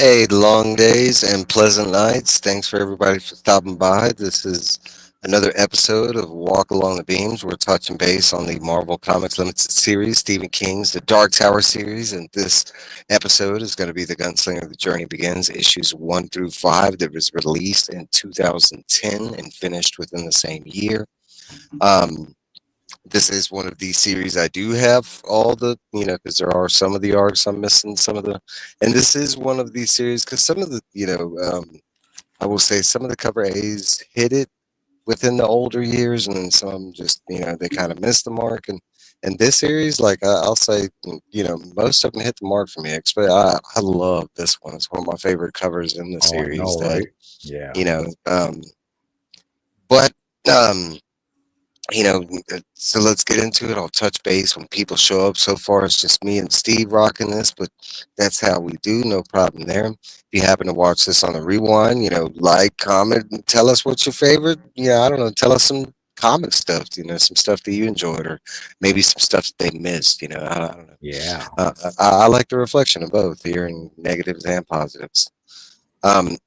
Hey, long days and pleasant nights. Thanks for everybody for stopping by. This is another episode of Walk Along the Beams. We're touching base on the Marvel Comics Limited series, Stephen King's The Dark Tower series, and this episode is going to be The Gunslinger, The Journey Begins, issues 1 through 5 that was released in 2010 and finished within the same year. Um, this is one of these series I do have all the, because there are some of the arcs I'm missing, some of the, and this is one of these series because some of the, I will say some of the cover A's hit it within the older years, and then some just, they kind of missed the mark. And this series, like I'll say, most of them hit the mark for me. I love this one. It's one of my favorite covers in the Oh, I series. know, right? Yeah. You know, um, but. Um, so let's get into it. I'll touch base when people show up. So far, it's just me and Steve rocking this, but that's how we do. No problem there. If you happen to watch this on a rewind, like, comment, and tell us what's your favorite. I don't know. Tell us some comic stuff. Some stuff that you enjoyed, or maybe some stuff that they missed. I don't know. Yeah. I like the reflection of both, hearing negatives and positives.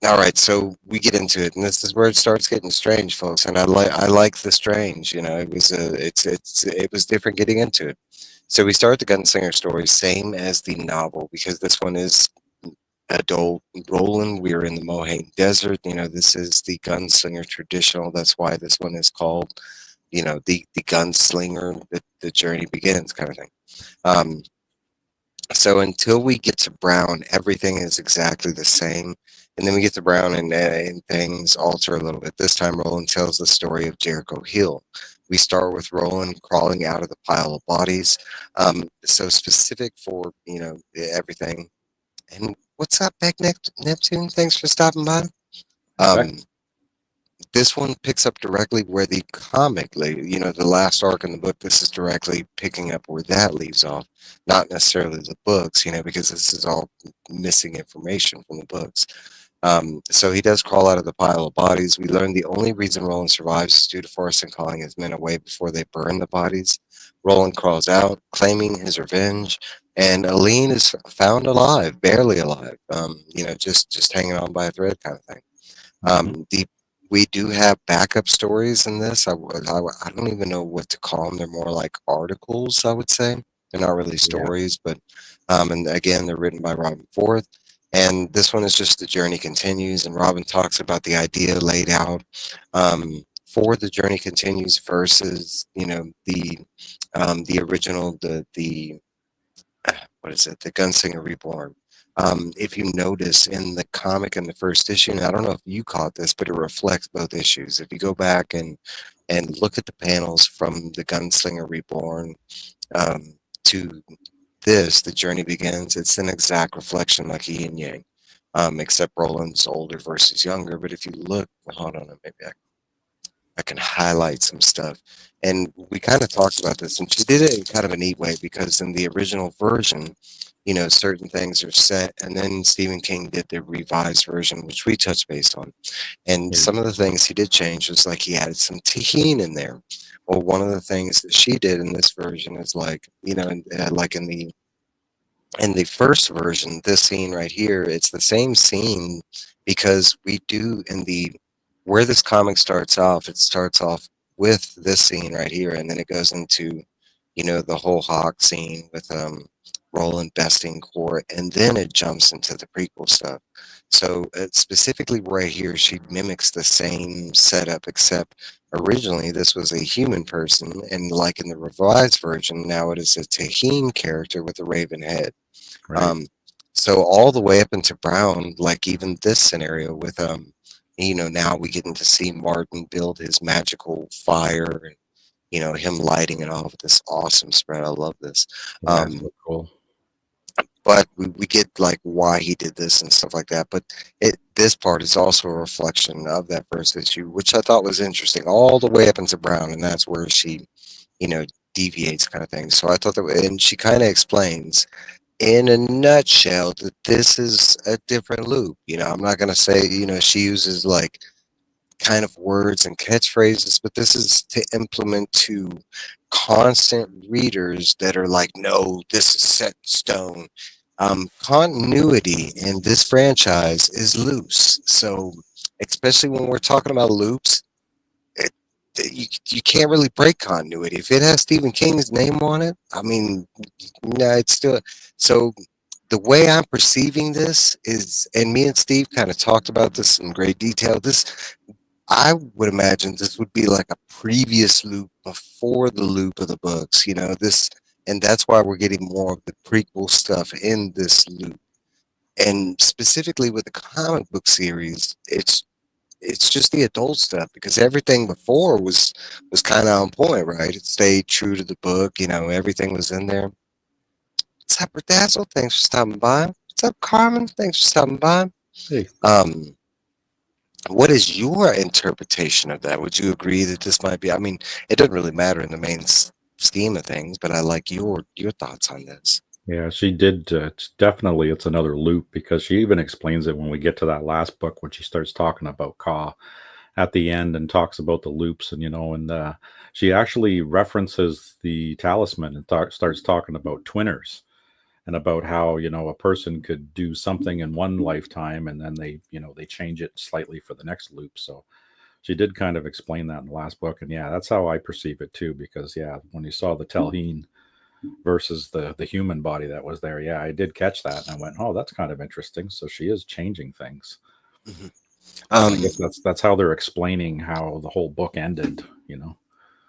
All right, so we get into it, and this is where it starts getting strange, folks. And I like the strange. It was it was different getting into it. So we start the Gunslinger story, same as the novel, because this one is adult Roland. We're in the Mohaine Desert. This is the Gunslinger traditional. That's why this one is called, the Gunslinger. The journey begins, kind of thing. Um, so until we get to Brown, everything is exactly the same. And then we get to Brown, and things alter a little bit. This time, Roland tells the story of Jericho Hill. We start with Roland crawling out of the pile of bodies. So specific for, everything. And what's up, Beck Neptune? Thanks for stopping by. Hey, Beck. Um, this one picks up directly where the comic, the last arc in the book. This is directly picking up where that leaves off, not necessarily the books, because this is all missing information from the books. So he does crawl out of the pile of bodies. We learn the only reason Roland survives is due to Forreston calling his men away before they burn the bodies. Roland crawls out, claiming his revenge, and Aline is found alive, barely alive. Just hanging on by a thread, kind of thing. Hmm. The We do have backup stories in this. I don't even know what to call them. They're more like articles, I would say. They're not really Yeah. stories, but and again, they're written by Robin Forth. And this one is just the journey continues, and Robin talks about the idea laid out for the journey continues versus the original, the what is it? The Gunslinger Reborn. If you notice in the comic in the first issue, and I don't know if you caught this, but it reflects both issues. If you go back and look at the panels from the Gunslinger Reborn to this, the journey begins. It's an exact reflection, like yin and yang, except Roland's older versus younger. But if you look, hold on, maybe I can highlight some stuff. And we kind of talked about this, and she did it in kind of a neat way because in the original version, certain things are set, and then Stephen King did the revised version, which we touched base on. And Yeah. some of the things he did change was like he added some tahine in there. Well, one of the things that she did in this version is like, like in the first version, this scene right here, it's the same scene because we do in the where this comic starts off, it starts off with this scene right here, and then it goes into, the whole Hawk scene with Roland besting Court, and then it jumps into the prequel stuff. So specifically right here, she mimics the same setup, except originally this was a human person, and like in the revised version, now it is a Tahine character with a raven head. Right. Um, so all the way up into Brown, like even this scenario with now we getting to see Martin build his magical fire, and him lighting it off with this awesome spread. I love this. Yeah. It's Um, so cool. but we get like why he did this and stuff like that. But this part is also a reflection of that first issue, which I thought was interesting, all the way up into Brown, and that's where she, you know, deviates, kind of thing. So I thought that, and she kind of explains in a nutshell that this is a different loop. I'm not going to say, she uses like kind of words and catchphrases, but this is to implement to constant readers that are like, no, this is set in stone. continuity in this franchise is loose. So, especially when we're talking about loops, it, you can't really break continuity. If it has Stephen King's name on it, I mean, no, it's still. So, the way I'm perceiving this is, and me and Steve kind of talked about this in great detail. I would imagine this would be like a previous loop before the loop of the books, and that's why we're getting more of the prequel stuff in this loop. And specifically with the comic book series, it's just the adult stuff because everything before was kind of on point, right? It stayed true to the book, everything was in there. What's up, Berdazzle? Thanks for stopping by. What's up, Carmen? Thanks for stopping by. Hey, Um, what is your interpretation of that? Would you agree that this might be? I mean, it doesn't really matter in the main scheme of things, but I like your thoughts on this. yeah, she did. It's another loop because she even explains it when we get to that last book when she starts talking about Ka at the end and talks about the loops and she actually references the talisman and starts talking about twinners and about how a person could do something in one lifetime and then they change it slightly for the next loop. So she did kind of explain that in the last book, and yeah, that's how I perceive it too. Because yeah, when you saw the Telheen versus the human body that was there, yeah, I did catch that, and I went, oh, that's kind of interesting. So she is changing things, Mhm. and I Um, guess that's how they're explaining how the whole book ended.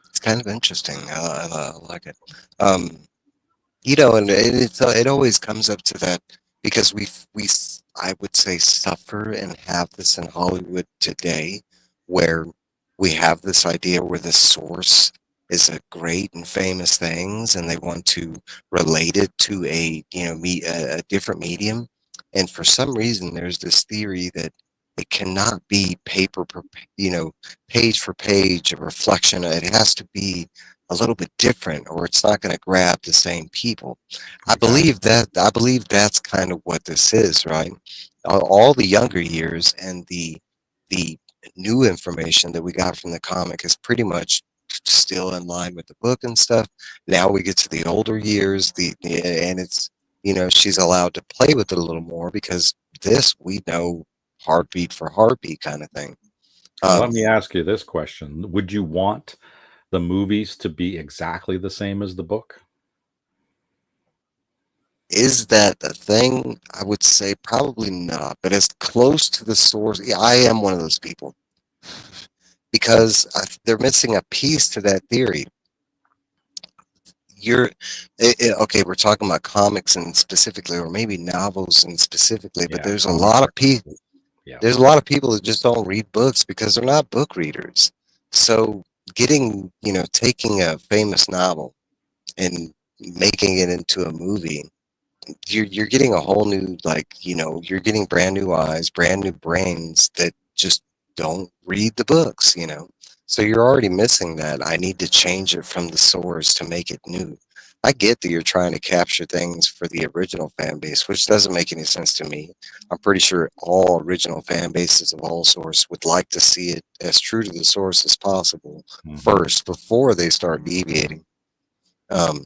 it's kind of interesting. I like it. Um, and it always comes up to that because I would say suffer and have this in Hollywood today, where we have this idea where the source is a great and famous things, and they want to relate it to a different medium, and for some reason there's this theory that it cannot be page for page a reflection. It has to be a little bit different or it's not going to grab the same people. Exactly. I believe that's kind of what this is, right? All the younger years and the new information that we got from the comic is pretty much still in line with the book and stuff. Now we get to the older years, and it's she's allowed to play with it a little more because this we know heartbeat for heartbeat kind of thing. Now let me Um, ask you this question: would you want the movies to be exactly the same as the book? Is that the thing? I would say probably not, but as close to the source. Yeah, I am one of those people because they're missing a piece to that theory. You're okay. We're talking about comics and specifically, or maybe novels and specifically, but Yeah, comic technically. Yeah. there's a lot of people that just don't read books because they're not book readers. So taking a famous novel and making it into a movie, you're getting a whole new you're getting brand new eyes, brand new brains that just don't read the books. So you're already missing that. I need to change it from the source to make it new. I get that you're trying to capture things for the original fan base, which doesn't make any sense to me. I'm pretty sure all original fan bases of all source would like to see it as true to the source as possible Hmm. first before they start deviating.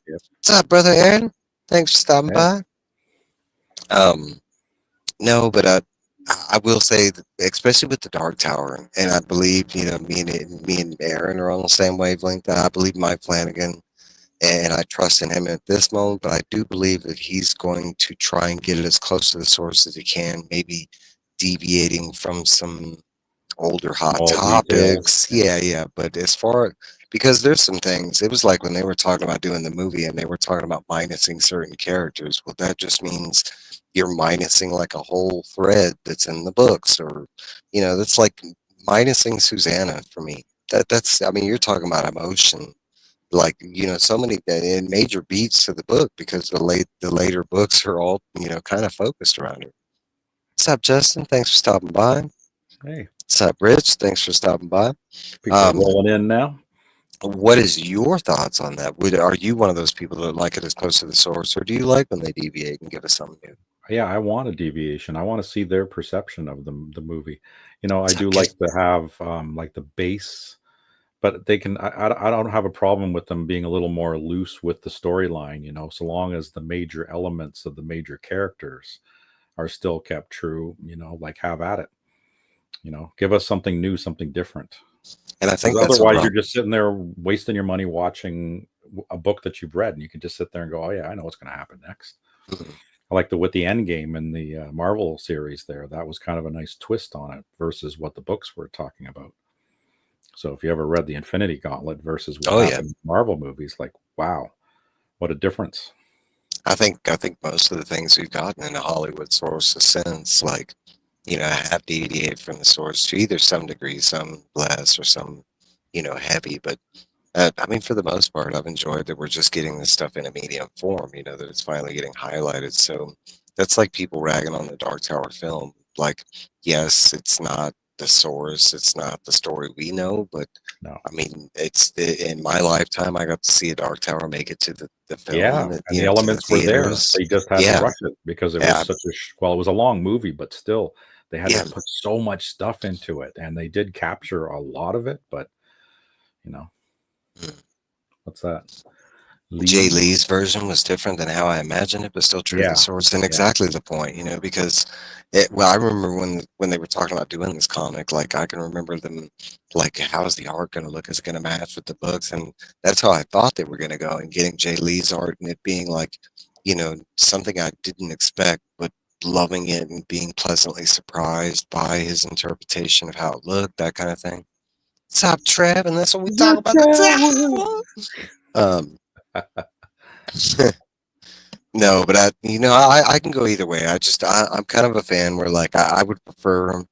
Yep. What's up, brother Aaron? Thanks for stopping Hey. by. Um, no, but I will say, that, especially with the Dark Tower, and I believe me and Aaron are on the same wavelength. I believe Mike Flanagan, and I trust in him at this moment. But I do believe that he's going to try and get it as close to the source as he can, maybe deviating from some older hot Small details. topics. Yeah. Yeah, yeah. But because there's some things, it was like when they were talking about doing the movie and they were talking about minusing certain characters. Well, that just means you're minusing like a whole thread that's in the books, or that's like minusing Susanna for me. I mean, you're talking about emotion. Like, so many and major beats to the book because the later books are all, kind of focused around it. What's up, Justin? Thanks for stopping by. Hey, What's up, Rich? Thanks for stopping by. people Um, rolling in now. what is your thoughts on that? Are you one of those people that like it as close to the source, or do you like when they deviate and give us something new? Yeah, I want a deviation. I want to see their perception of the movie. I What's up, do kid? like to have like the base but they can. I don't have a problem with them being a little more loose with the storyline. You know, so long as the major elements of the major characters are still kept true. You know, like have at it. You know, give us something new, something different. And I Because think that's what otherwise, you're Rob. just sitting there wasting your money watching a book that you've read, and you can just sit there and go, "Oh yeah, I know what's going to happen next." Mhm. I like the with the end game in the Marvel series there. That was kind of a nice twist on it versus what the books were talking about. So if you ever read the Infinity Gauntlet versus what Oh yeah. happened in Marvel movies, like wow, what a difference! I think most of the things we've gotten in a Hollywood source has since, like, have deviated from the source to either some degree, some less, or some, heavy. But I mean, for the most part, I've enjoyed that we're just getting this stuff in a medium form. That it's finally getting highlighted. So that's like people ragging on the Dark Tower film. Like, yes, it's not the source, it's not the story we know, but No, I mean, in my lifetime, I got to see a Dark Tower make it to the film, yeah, and the to the elements were there. theaters. They just had to Yeah, rush it because it was yeah, such a well, it was a long movie, but still, they had to yeah. put so much stuff into it, and they did capture a lot of it. But you know, Mm. what's that? Jay Lee? Lee's version was different than how I imagined it, but still true to the Yeah, source and yeah, exactly the point, because I remember when they were talking about doing this comic, like I can remember them, like, how is the art going to look? Is it going to match with the books? And that's how I thought they were going to go, and getting Jay Lee's art and it being like, something I didn't expect, but loving it and being pleasantly surprised by his interpretation of how it looked, that kind of thing. What's up, Trev? And that's what we talk the about the tower. tower. Um, No, but I can go either way. I'm kind of a fan where, like, I would prefer,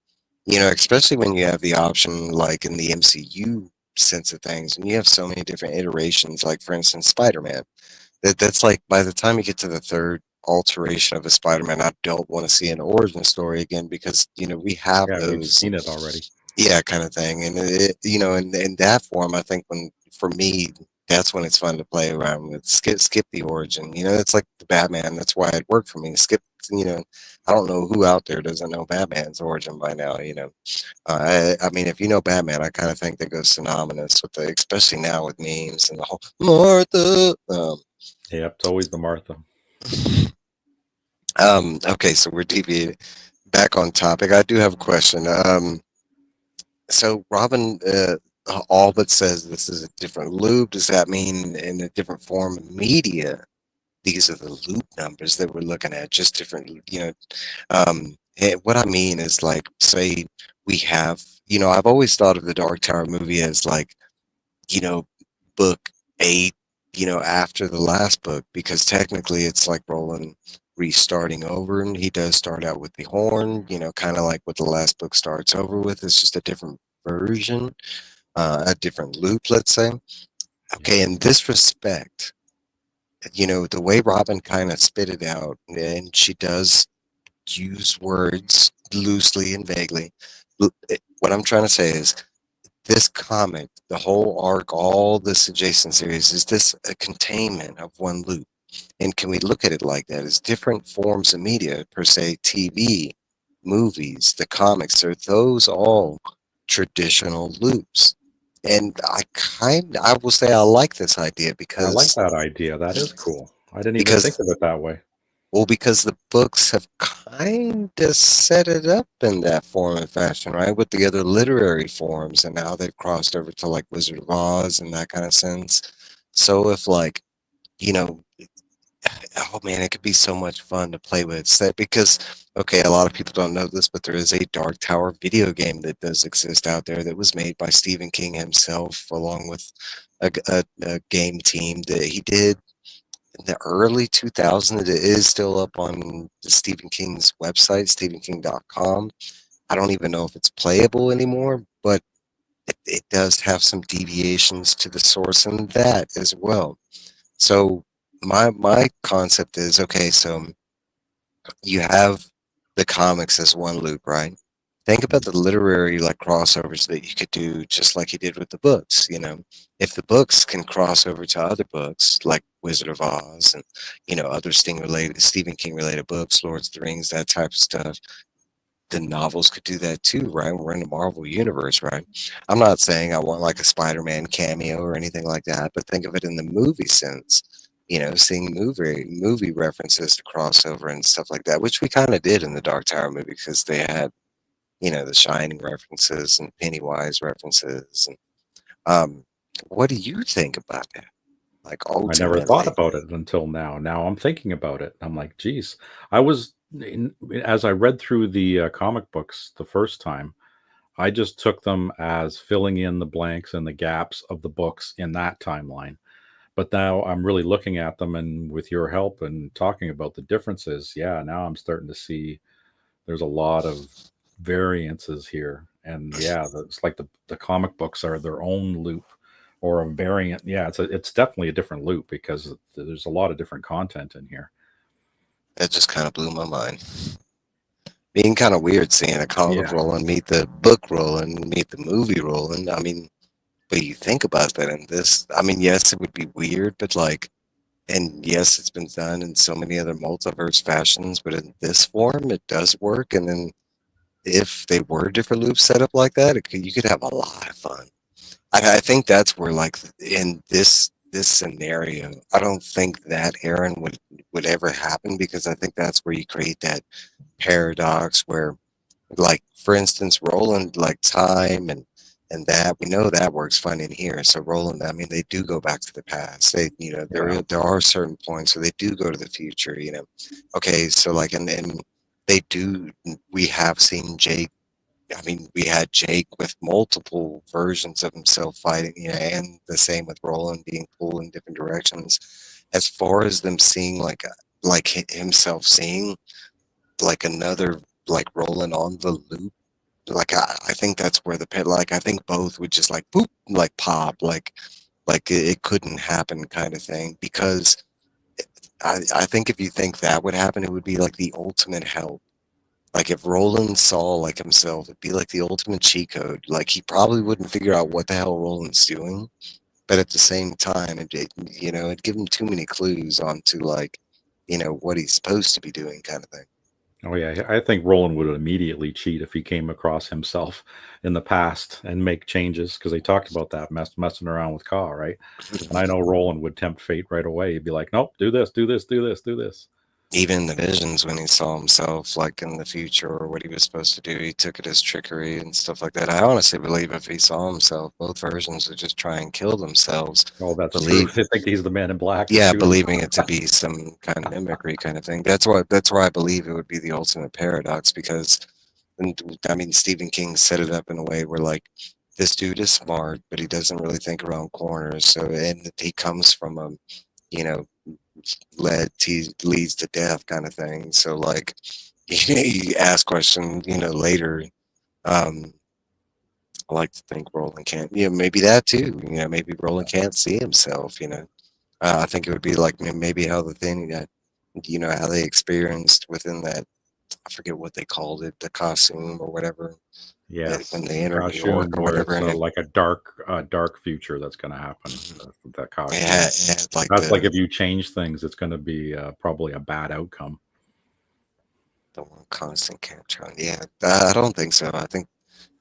especially when you have the option, like in the MCU sense of things, and you have so many different iterations. Like, for instance, Spider-Man. That's like, by the time you get to the third alteration of a Spider-Man, I don't want to see an origin story again, because we have Yeah, we've those. seen it already. Yeah, kind of thing. And in that form, I think, when for me, that's when it's fun to play around with, skip the origin. It's like the Batman. That's why it worked for me. You know, I don't know who out there doesn't know Batman's origin by now. I mean, if you know Batman, I kind of think that goes synonymous with especially now with memes and the whole Martha. Yep, it's always the Martha. Okay, so we're deviating back on topic. I do have a question. So Robin, all but says this is a different loop. Does that mean in a different form of media? These are the loop numbers that we're looking at, just different, what I mean is, like, say we have, I've always thought of the Dark Tower movie as, like, you know, book eight, after the last book, because technically it's like Roland restarting over, and he does start out with the horn, kind of like what the last book starts over with. It's just a different version, a different loop, let's say. Yeah, Okay, in this respect, the way Robin kind of spit it out, and she does use words loosely and vaguely. What I'm trying to say is, this comic, the whole arc, all this adjacent series, is this a containment of one loop? And can we look at it like that? As different forms of media, per se, TV, movies, the comics, are those all traditional loops? And I will say I like this idea, I like because that idea. That is cool. I didn't even think because of it that way. because the books have kind of set it up in that form and fashion, right? With the other literary forms, and now they've crossed over to, like, Wizard of Oz and that kind of sense. So if, like, you know, oh man, it could be so much fun to play with. Because, okay, a lot of people don't know this, but there is a Dark Tower video game that does exist out there, that was made by Stephen King himself, along with a game team that he did in the early 2000s. It is still up on Stephen King's website, stephenking.com. I don't even know if it's playable anymore, but it does have some deviations to the source in that as well. So my concept is, okay, so you have the comics as one loop, right? Think about the literary, like, crossovers that you could do, just like you did with the books. If the books can cross over to other books like Wizard of Oz, and other Stephen King related books, Lords of the Rings, that type of stuff. the novels could do that too, right? We're in the Marvel universe, right? I'm not saying I want like a Spider-Man cameo or anything like that, but think of it in the movie sense. Seeing movie references to crossover and stuff like that, which we kind of did in the Dark Tower movie because they had, the Shining references and Pennywise references. And what do you think about that? Like I never thought ultimately, about it until now. Now I'm thinking about it. I'm like, geez, I was as I read through the comic books the first time, I just took them as filling in the blanks and the gaps of the books in that timeline. But now I'm really looking at them, and with your help and talking about the differences, yeah, now I'm starting to see there's a lot of variances here. And yeah, it's like the comic books are their own loop or a variant. Yeah, it's definitely a different loop because there's a lot of different content in here. that just kind of blew my mind. Being kind of weird seeing a comic Yeah, rolling meet the book rolling meet the movie rolling. I mean, but you think about that in this. I mean, yes, it would be weird, but like, and yes, it's been done in so many other multiverse fashions, but in this form, it does work. And then if they were different loops set up like that, you could have a lot of fun. I think that's where, like, in this scenario, I don't think that Aaron would ever happen because I think that's where you create that paradox where, like, for instance, Roland, like time and that we know that works fine in here. So Roland, I mean, they do go back to the past. yeah, There are certain points where they do go to the future. Okay, so like and they do. We have seen Jake. I mean, we had Jake with multiple versions of himself fighting, and the same with Roland being pulled in different directions. As far as them seeing himself seeing like another like Roland on the loop, like I think that's where the pit like I think both would just like boop like pop like it couldn't happen kind of thing because I think if you think that would happen, it would be like the ultimate help. Like if Roland saw like himself, it'd be like the ultimate cheat code. Like he probably wouldn't figure out what the hell Roland's doing, but at the same time, it'd give him too many clues onto like, what he's supposed to be doing, kind of thing. oh yeah. I think Roland would immediately cheat if he came across himself in the past and make changes because they talked about that messing around with Ka, right? And I know Roland would tempt fate right away. He'd be like, nope, do this, do this, do this, do this. Even the visions when he saw himself like in the future or what he was supposed to do, he took it as trickery and stuff like that. I honestly believe if he saw himself, both versions would just try and kill themselves. Oh, that's true. Believe They think he's the man in black to Yeah, shoot him. believing it to be some kind of mimicry kind of thing. That's why I believe it would be the ultimate paradox because and I mean Stephen King set it up in a way where like this dude is smart, but he doesn't really think around corners. So and he comes from a you know leads to death kind of thing. So like you ask question, later. Um, I like to think Roland can't. Maybe that too. Maybe Roland can't see himself. I think it would be like maybe how the thing that how they experienced within that. I forget what they called it, the costume or whatever. Yes, When they the entered New York costume or where whatever, it's and like a dark future that's going to happen. That costume. it had like That's like if you change things, it's going to be probably a bad outcome. the one constant capture on. Yeah, I don't think so. I think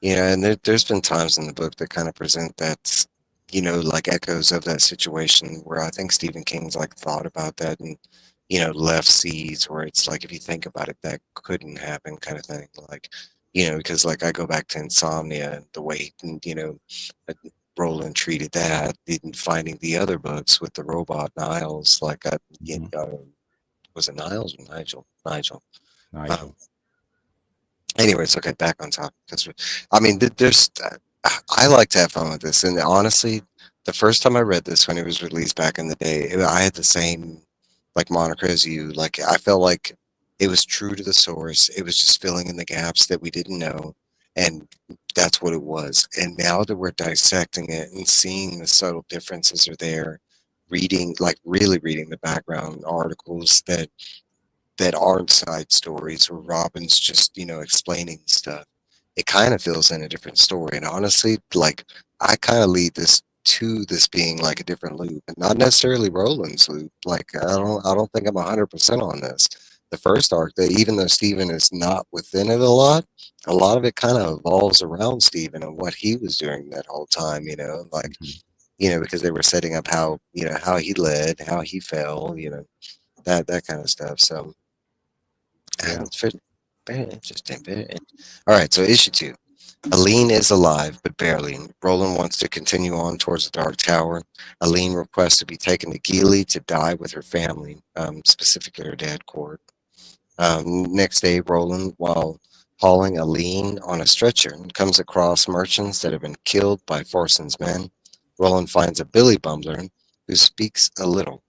and there's been times in the book that kind of present that, like echoes of that situation where I think Stephen King's like thought about that and, left seeds where it's like, if you think about it, that couldn't happen kind of thing. Like, because like I go back to Insomnia and the way, uh, Roland treated that, and finding the other books with the robot Niles, like, Hmm. was it Niles or Nigel? Nigel. Um, Nigel. Anyways, okay, back on topic. Because I mean, there's I like to have fun with this, and honestly, the first time I read this when it was released back in the day, I had the same like moniker as you. Like I felt like it was true to the source. It was just filling in the gaps that we didn't know, and that's what it was. And now that we're dissecting it and seeing the subtle differences are there, reading like really reading the background articles that aren't side stories where Robin's just, explaining stuff. It kind of fills in a different story. And honestly, like I kind of lead this to this being like a different loop and not necessarily Roland's loop. Like I don't think I'm 100% on this. the first arc, that even though Steven is not within it a lot of it kind of evolves around Steven and what he was doing that whole time, like, Mhm. because they were setting up how, how he led, how he fell, that kind of stuff. So, Yeah. it's very interesting. All right, so issue two. Aline is alive, but barely. Roland wants to continue on towards the Dark Tower. Aline requests to be taken to Geely to die with her family, specifically her dad, Cord. Next day, Roland, while hauling Aline on a stretcher, comes across merchants that have been killed by Forson's men. Roland finds a Billy Bumbler who speaks a little.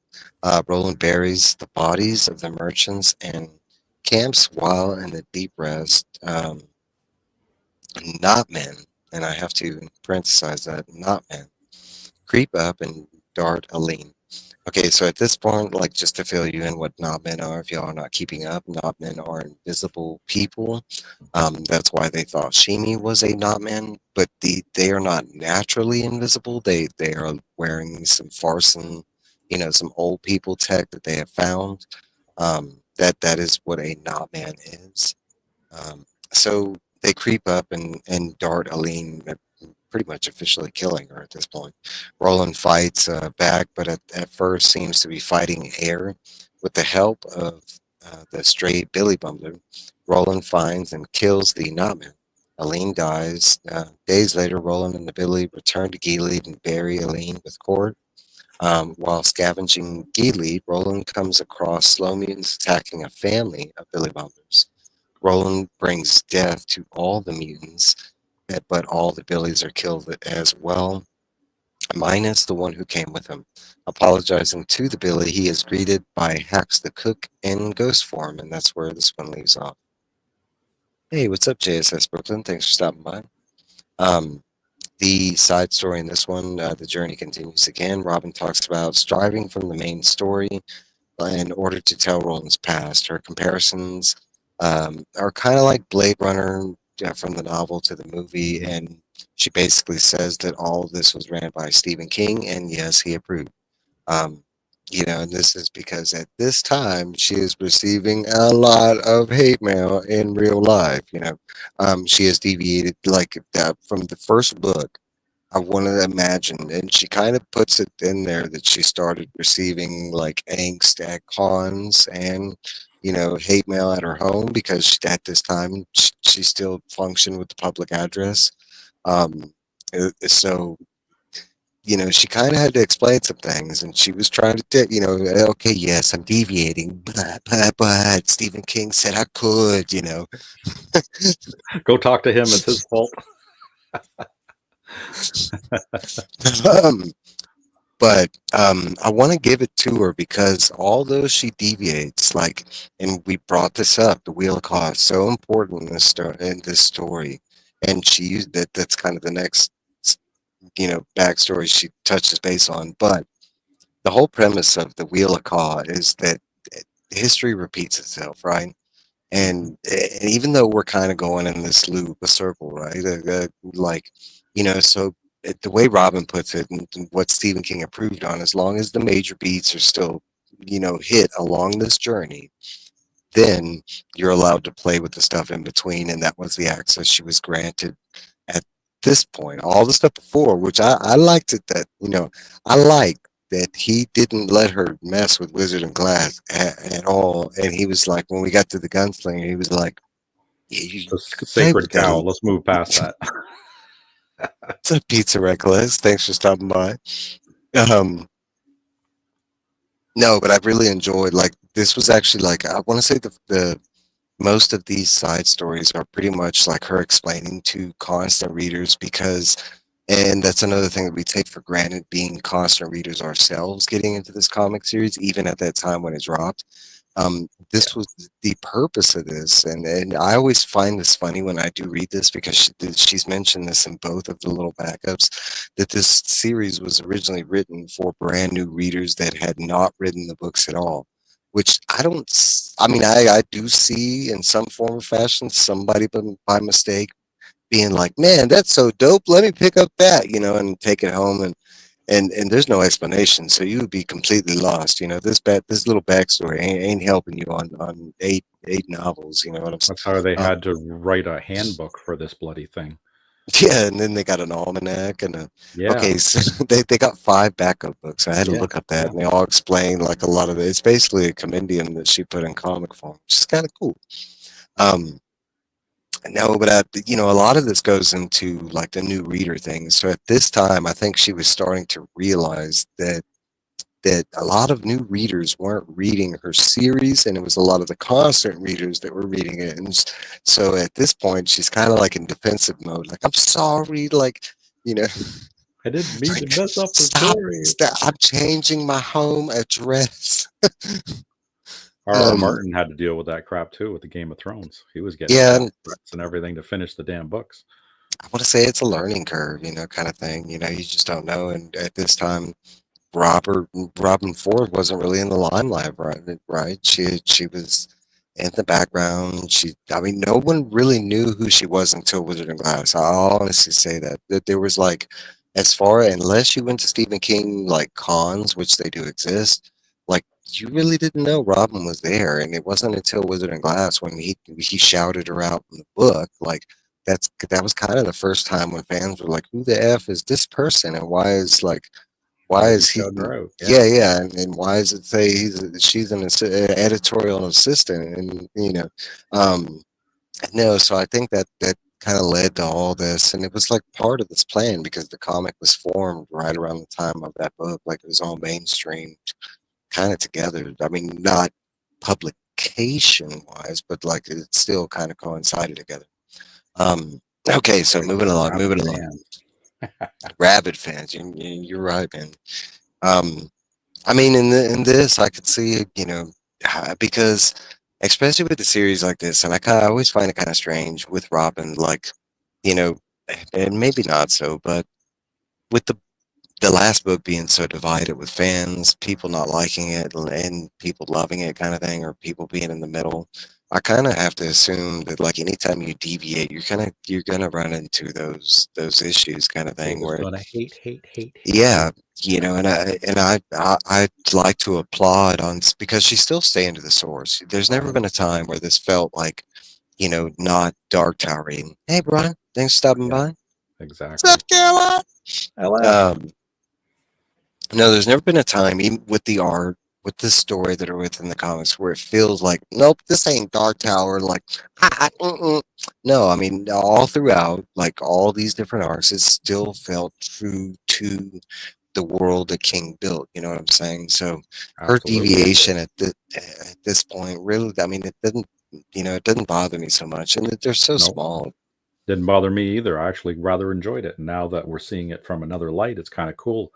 Roland buries the bodies of the merchants and camps while in the deep rest. Not men, and I have to parenthesize that, not men, creep up and dart Aline. Okay, so at this point, like, just to fill you in what knobmen are, if y'all are not keeping up, knobmen are invisible people. That's why they thought Shimi was a knobman, but they are not naturally invisible. They are wearing some Farson, some old people tech that they have found. That is what a knobman is. So they creep up and dart Aline, pretty much officially killing her at this point. Roland fights back, but at first seems to be fighting air. With the help of the stray Billy Bumbler, Roland finds and kills the Knotman. Aline dies. Days later, Roland and the Billy return to Gilead and bury Aline with Cord. While scavenging Gilead, Roland comes across slow mutants attacking a family of Billy Bumblers. Roland brings death to all the mutants, but all the Billies are killed as well, minus the one who came with him. Apologizing to the Billy, he is greeted by Hax the Cook in ghost form, and that's where this one leaves off. Hey, what's up, JSS Brooklyn? Thanks for stopping by. Um, the side story in this one, the journey continues again. Robin talks about striving from the main story in order to tell Roland's past. Her comparisons are kind of like Blade Runner, from the novel to the movie, Mhm. and she basically says that all of this was ran by Stephen King, and yes, he approved. Um, and this is because at this time she is receiving a lot of hate mail in real life. She has deviated like from the first book. I want to imagine, and she kind of puts it in there that she started receiving like angst at cons and hate mail at her home because at this time she still functioned with the public address. So she kind of had to explain some things, and she was trying to, okay, yes, I'm deviating, but Stephen King said I could. Go talk to him. It's his fault. um, but I want to give it to her because although she deviates, like, and we brought this up, the wheel of cause so important in this story, and she used that. That's kind of the next, backstory she touches base on. But the whole premise of the wheel of cause is that history repeats itself, right? Mhm. And even though we're kind of going in this loop, a circle, right? Like, so the way Robin puts it, and what Stephen King approved on, as long as the major beats are still, hit along this journey, then you're allowed to play with the stuff in between, and that was the access she was granted at this point. All the stuff before, which I liked it that, I like that he didn't let her mess with Wizard and Glass at all. And he was like, when we got to the Gunslinger, he was like, yeah, you The could play sacred with that. cow. Let's move past that. It's a pizza reckless. Thanks for stopping by. Um, no, but I've really enjoyed, like, this was actually, like, I want to say the most of these side stories are pretty much like her explaining to constant readers because, and that's another thing that we take for granted, being constant readers ourselves getting into this comic series, even at that time when it dropped. Yeah. This was the purpose of this, and I always find this funny when I do read this because she's mentioned this in both of the little backups, that this series was originally written for brand new readers that had not read the books at all. Which I don't. I mean, I do see in some form or fashion somebody by mistake being like, "Man, that's so dope. Let me pick up that," and take it home and there's no explanation, so you would be completely lost. This little backstory ain't helping you on eight novels. You know what I'm That's how they saying? had to write a handbook for this bloody thing. Yeah, and then they got an almanac and a Yeah, okay, so they got five backup books. I had to yeah, look up that, yeah. and they all explain like a lot of it. It's basically a compendium that she put in comic form, which is kind of cool. Um, no, but a lot of this goes into like the new reader thing. So at this time, I think she was starting to realize that a lot of new readers weren't reading her series, and it was a lot of the constant readers that were reading it. And so at this point, she's kind of like in defensive mode, like, I'm sorry, like, you know, I didn't mean to like, mess up the story. stop, I'm changing my home address. R.R. Um, Martin had to deal with that crap too with the Game of Thrones. He was getting yeah, death and threats and everything to finish the damn books. I want to say it's a learning curve, kind of thing. You just don't know. And at this time, Robert Robin Ford wasn't really in the limelight, right? Right? She was in the background. I mean, no one really knew who she was until Wizard and Glass. I'll honestly say that there was like, as far unless you went to Stephen King like cons, which they do exist, like you really didn't know Robin was there, and it wasn't until Wizard and Glass when he shouted her out in the book, like. That was kind of the first time when fans were like, "Who the f is this person, and Why why is he is he?" shouting her out? Yeah, Yeah, yeah, and why does it say she's an editorial assistant? And um, no. So I think that kind of led to all this, and it was like part of this plan because the comic was formed right around the time of that book. Like it was all mainstream, kind of together. I mean, not publication wise, but like it still kind of coincided together. Um, okay, so according to the rabid moving along. fans. Rabid fans, you're right, man. Um, I mean, in this, I could see, because especially with a series like this, and I always find it kind of strange with Robin, like, you know, and maybe not so, but with the last book being so divided with fans, people not liking it and people loving it, kind of thing, or people being in the middle. I kind of have to assume that like anytime you deviate, you're gonna run into those issues, kind of They're thing, just where gonna hate, hate, hate, hate, yeah, hate. I'd like to applaud because she's still staying to the source. There's never Right? been a time where this felt like, not Dark Towering. Hey, Brian, thanks for stopping Yeah, by. What's exactly. up, Caroline? LF. Um, no, there's never been a time, even with the art, with the story that are within the comics, where it feels like, nope, this ain't Dark Tower. Like, mm-mm. No, I mean, all throughout, like all these different arcs, it still felt true to the world that King built. You know what I'm saying? So her Absolutely. deviation at this point, really, I mean, it doesn't bother me so much, and they're so No, small. didn't bother me either. I actually rather enjoyed it. And now that we're seeing it from another light, it's kind of cool,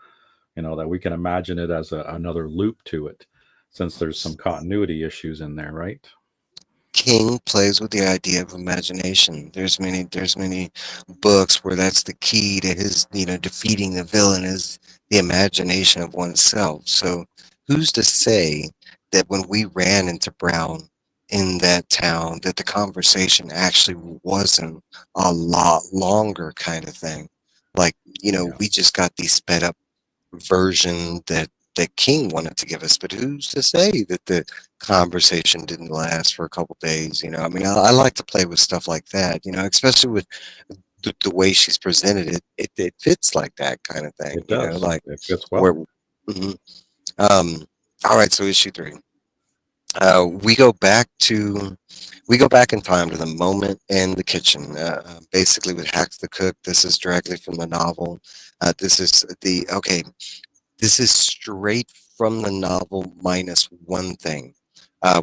that we can imagine it as another loop to it, since there's some continuity issues in there, right? King plays with the idea of imagination. There's many books where that's the key to his, defeating the villain is the imagination of oneself. So who's to say that when we ran into Brown in that town, that the conversation actually wasn't a lot longer, kind of thing? Like, Yeah. we just got these sped up version that King wanted to give us, but who's to say that the conversation didn't last for a couple days? I mean, I like to play with stuff like that. Especially with the way she's presented it. It fits like that kind of thing. It does. Like It fits where. well. Mhm. Um. All right, so issue three. Uh, we go back to we go back in time to the moment in the kitchen, basically with Hacks the Cook. This is directly from the novel. This is the okay. This is straight from the novel, minus one thing.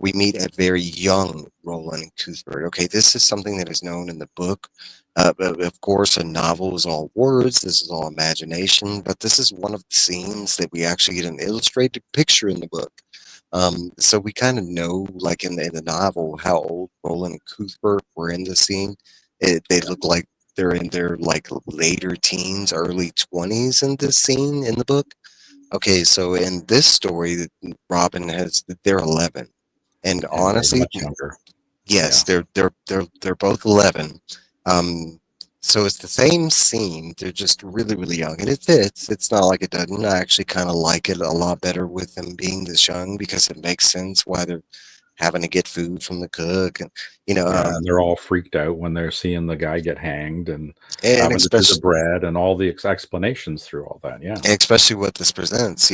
We meet a very young Roland Cuthbert. Okay, this is something that is known in the book. Of course, a novel is all words. This is all imagination. But this is one of the scenes that we actually get an illustrated picture in the book. So we kind of know, like in the novel, how old Roland and Cuthbert were in the scene. They look like they're in their like later teens, early 20s in this scene in the book. Okay, so in this story, Robin they're 11, and And they're honestly, much younger. yes, Yeah. they're both 11. Um, So it's the same scene. They're just really, really young, and it fits. It's not like it doesn't. I actually kind of like it a lot better with them being this young because it makes sense why they're having to get food from the cook, and you know, Yeah, and they're all freaked out when they're seeing the guy get hanged and and having to do the especially bread and all the explanations through all that. Yeah, especially what this presents.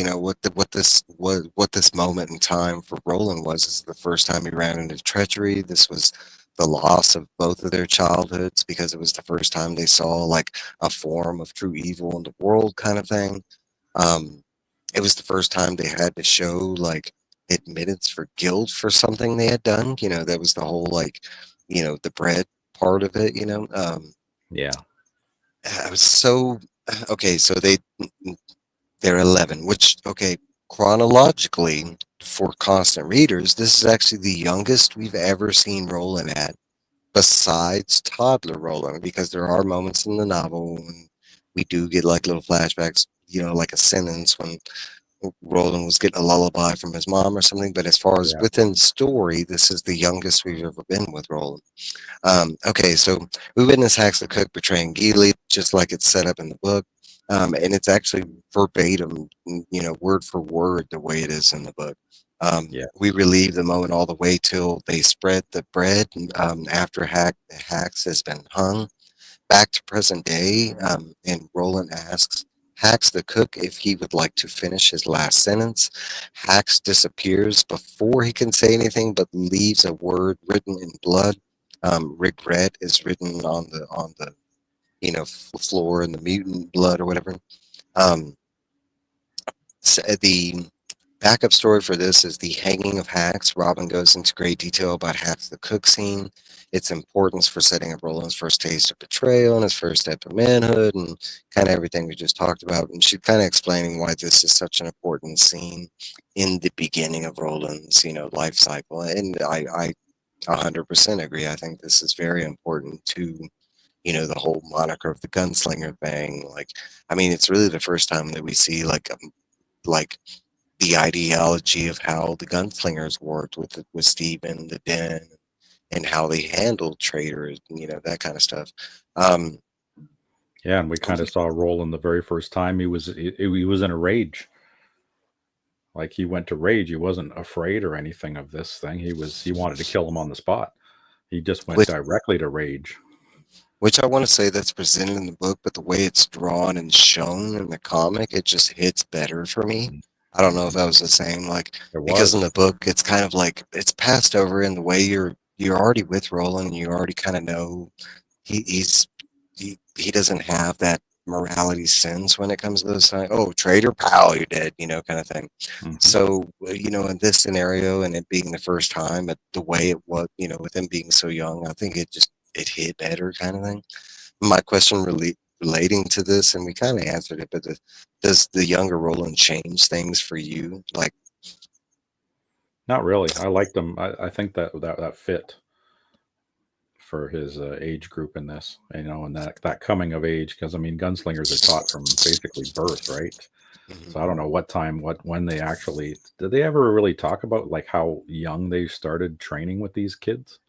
What this moment in time for Roland was is the first time he ran into treachery. This was the loss of both of their childhoods because it was the first time they saw like a form of true evil in the world, kind of thing. Um, it was the first time they had to show like admittance for guilt for something they had done. That was the whole like, the bread part of it. yeah, I was so okay. So they're 11, which okay, chronologically for constant readers, this is actually the youngest we've ever seen Roland at, besides toddler Roland, because there are moments in the novel when we do get like little flashbacks, like a sentence when Roland was getting a lullaby from his mom or something. But as far as yeah, within story, this is the youngest we've ever been with Roland. Okay, so we witness Hacks the Cook betraying Geely, just like it's set up in the book. And it's actually verbatim, word for word, the way it is in the book. yeah, We relieve the moment all the way till they spread the bread after Hacks has been hung. Back to present day, and Roland asks Hax the cook if he would like to finish his last sentence. Hax disappears before he can say anything, but leaves a word written in blood. Regret is written on the floor in the mutant blood or whatever. Um, the backup story for this is the hanging of Hax. Robin goes into great detail about Hax the cook scene, its importance for setting up Roland's first taste of betrayal and his first step to manhood, and kind of everything we just talked about. And she's kind of explaining why this is such an important scene in the beginning of Roland's, life cycle. And I 100% agree. I think this is very important to, the whole moniker of the gunslinger thing. Like, I mean, it's really the first time that we see like the ideology of how the gunslingers worked with Stephen, the Den, and how they handled traitors, that kind of stuff. Um, yeah. And we kind of saw Roland the very first time he was in a rage. Like he went to rage. He wasn't afraid or anything of this thing. He wanted to kill him on the spot. He just went which directly to rage. which I want to say that's presented in the book, but the way it's drawn and shown in the comic, it just hits better for me. I don't know if Mm-hmm. that was the same, like It because in was. the book it's kind of like it's passed over in the way you're already with Roland and you already kind of know he's he doesn't have that morality sense when it comes to this time. Oh, traitor, pal, you're dead, kind of thing. Hmm. So, in this scenario and it being the first time, the way it was, with him being so young, I think it hit better, kind of thing. My question really relating to this, and we kind of answered it, but does the younger Roland change things for you? Like, Not really. I liked him. I think that fit for his age group in this, and that coming of age, because I mean, gunslingers are taught from basically birth, right? So I mhm, don't know what time, when they actually did they ever really talk about like how young they started training with these kids?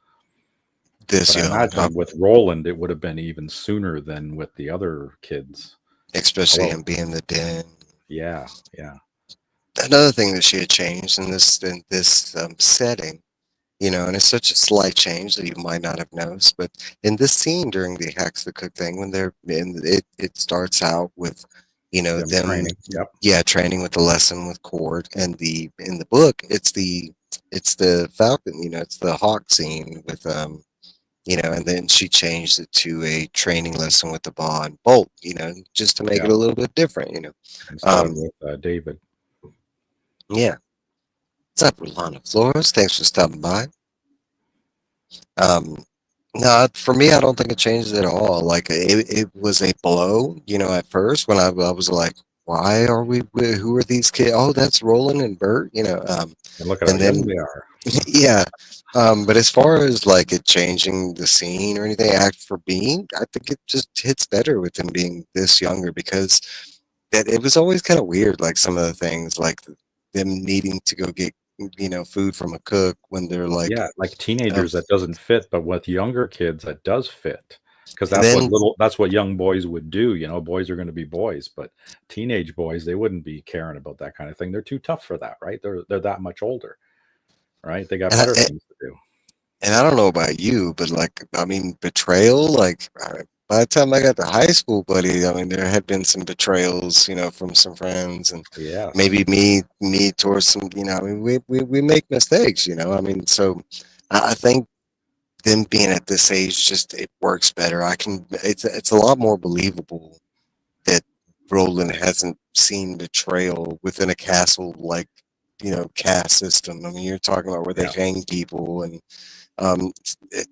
this But I young, imagine with Roland, it would have been even sooner than with the other kids. especially Although, him being the den. yeah, yeah, Another thing that she had changed in this setting, and it's such a slight change that you might not have noticed, but in this scene during the Hacks the Cook thing, when they're in it starts out with, them them, training. Yep. yeah, training with the lesson with Cord, and in the book, it's the Falcon, it's the Hawk scene with and then she changed it to a training lesson with the Bond Bolt, just to make Yeah. it a little bit different, Instead of um, with David. yeah. What's up, Rolanda Flores? Thanks for stopping by. Um, no, for me, I don't think it changes at all. Like it was a blow, at first when I was like, why are who are these kids? Oh, that's Roland and Bert, And look at how and young then they are. yeah. But as far as like it changing the scene or anything, act for being, I think it just hits better with him being this younger because that it was always kind of weird, like some of the things, like them needing to go get food from a cook when they're like, Yeah, like of teenagers that doesn't fit, but with younger kids that does fit. because And then that's what young boys would do. You know, boys are going to be boys, but teenage boys, they wouldn't be caring about that kind of thing. They're too tough for that, right? They're that much older, right? They got and I, better things to do. and I don't know about you, but like, I mean, betrayal, like, by the time I got to high school, buddy, I mean, there had been some betrayals, from some friends, and Yes, maybe me towards some, I mean, we make mistakes, I mean, so I think them being at this age, just it works better. It's a lot more believable that Roland hasn't seen betrayal within a castle like, caste system. I mean, you're talking about where they yeah, hang people, and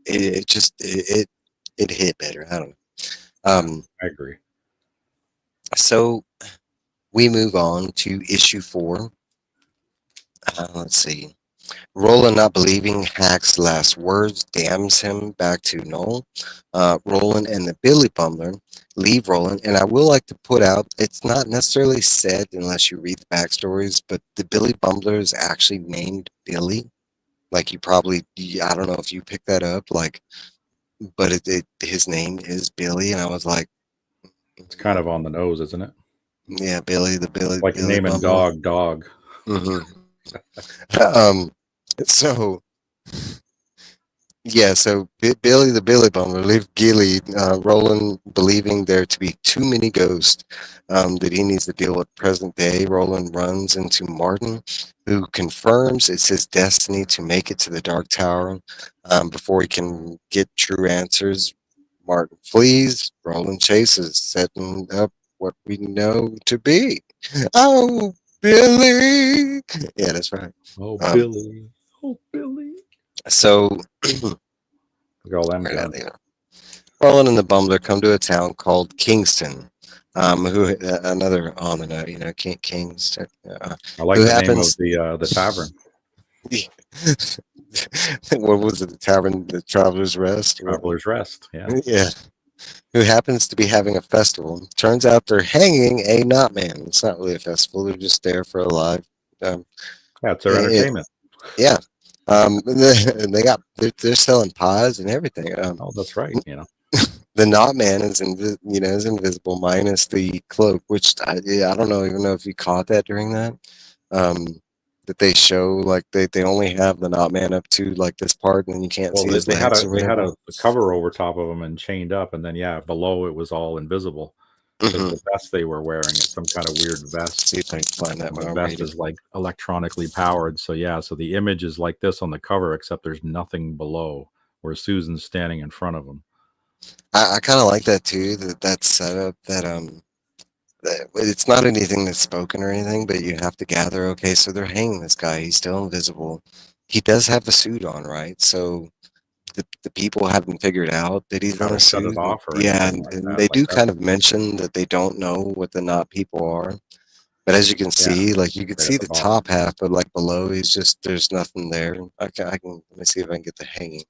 it just it hit better. I don't know. yeah, Um, I agree. so we move on to issue 4. Let's see. Roland, not believing Hack's last words, damns him back to Noel. Roland and the Billy Bumbler leave Roland, and I will like to put out, it's not necessarily said unless you read the backstories, but the Billy Bumbler is actually named Billy. Like, I don't know if you picked that up, like, but his name is Billy, and I was like, It's kind of on the nose, isn't it? yeah, Billy, the Like Billy naming Bumbler. dog dog. hmm Um, so yeah, so Billy the Billy Bummer, leave Gilly, Roland believing there to be too many ghosts that he needs to deal with present day. Roland runs into Martin, who confirms it's his destiny to make it to the Dark Tower before he can get true answers. Martin flees, Roland chases, setting up what we know to be. Oh, Billy! Yeah, that's right. Oh, Um, Billy. Oh, Billy. so, Look at all them where did I guns. leave it? Roland and the Bumbler come to a town called Kingston, another on the note, Kingston, I who like the name of happens, the tavern, what was it, the Tavern, the Traveler's Rest? Traveler's Rest. Yeah, Yeah, who happens to be having a festival. Turns out they're hanging a knot man. It's not really a festival; they're just there for a live. Um, that's their it, entertainment. yeah, and they're selling pies and everything. Oh, that's right. You know, The Knot Man is invisible minus the cloak, which yeah, I don't know even know if you caught that during that. Um, that they show like they only have the Knot Man up to like this part, and then you can't well, see his legs or they had whatever. a cover over top of them and chained up, and then yeah, below it was all invisible because hmm the vest they were wearing is some kind of weird vest, See if I can find that and while the I'm vest reading. is like electronically powered. So yeah, so the image is like this on the cover, except there's nothing below where Susan's standing in front of him. I kind of like that too. That setup. It's not anything that's spoken or anything, but you have to gather. Okay, so they're hanging this guy. He's still invisible. He does have a suit on, right? So the people haven't figured out that he's How in to a shut it suit. And, off or yeah, anything and, like and that. they Like do that's kind of mention that they don't know what the knot people are. But as you can yeah, see, like you could right at see the the bottom. top half, but like below, he's just there's nothing there. I can let me see if I can get the hanging.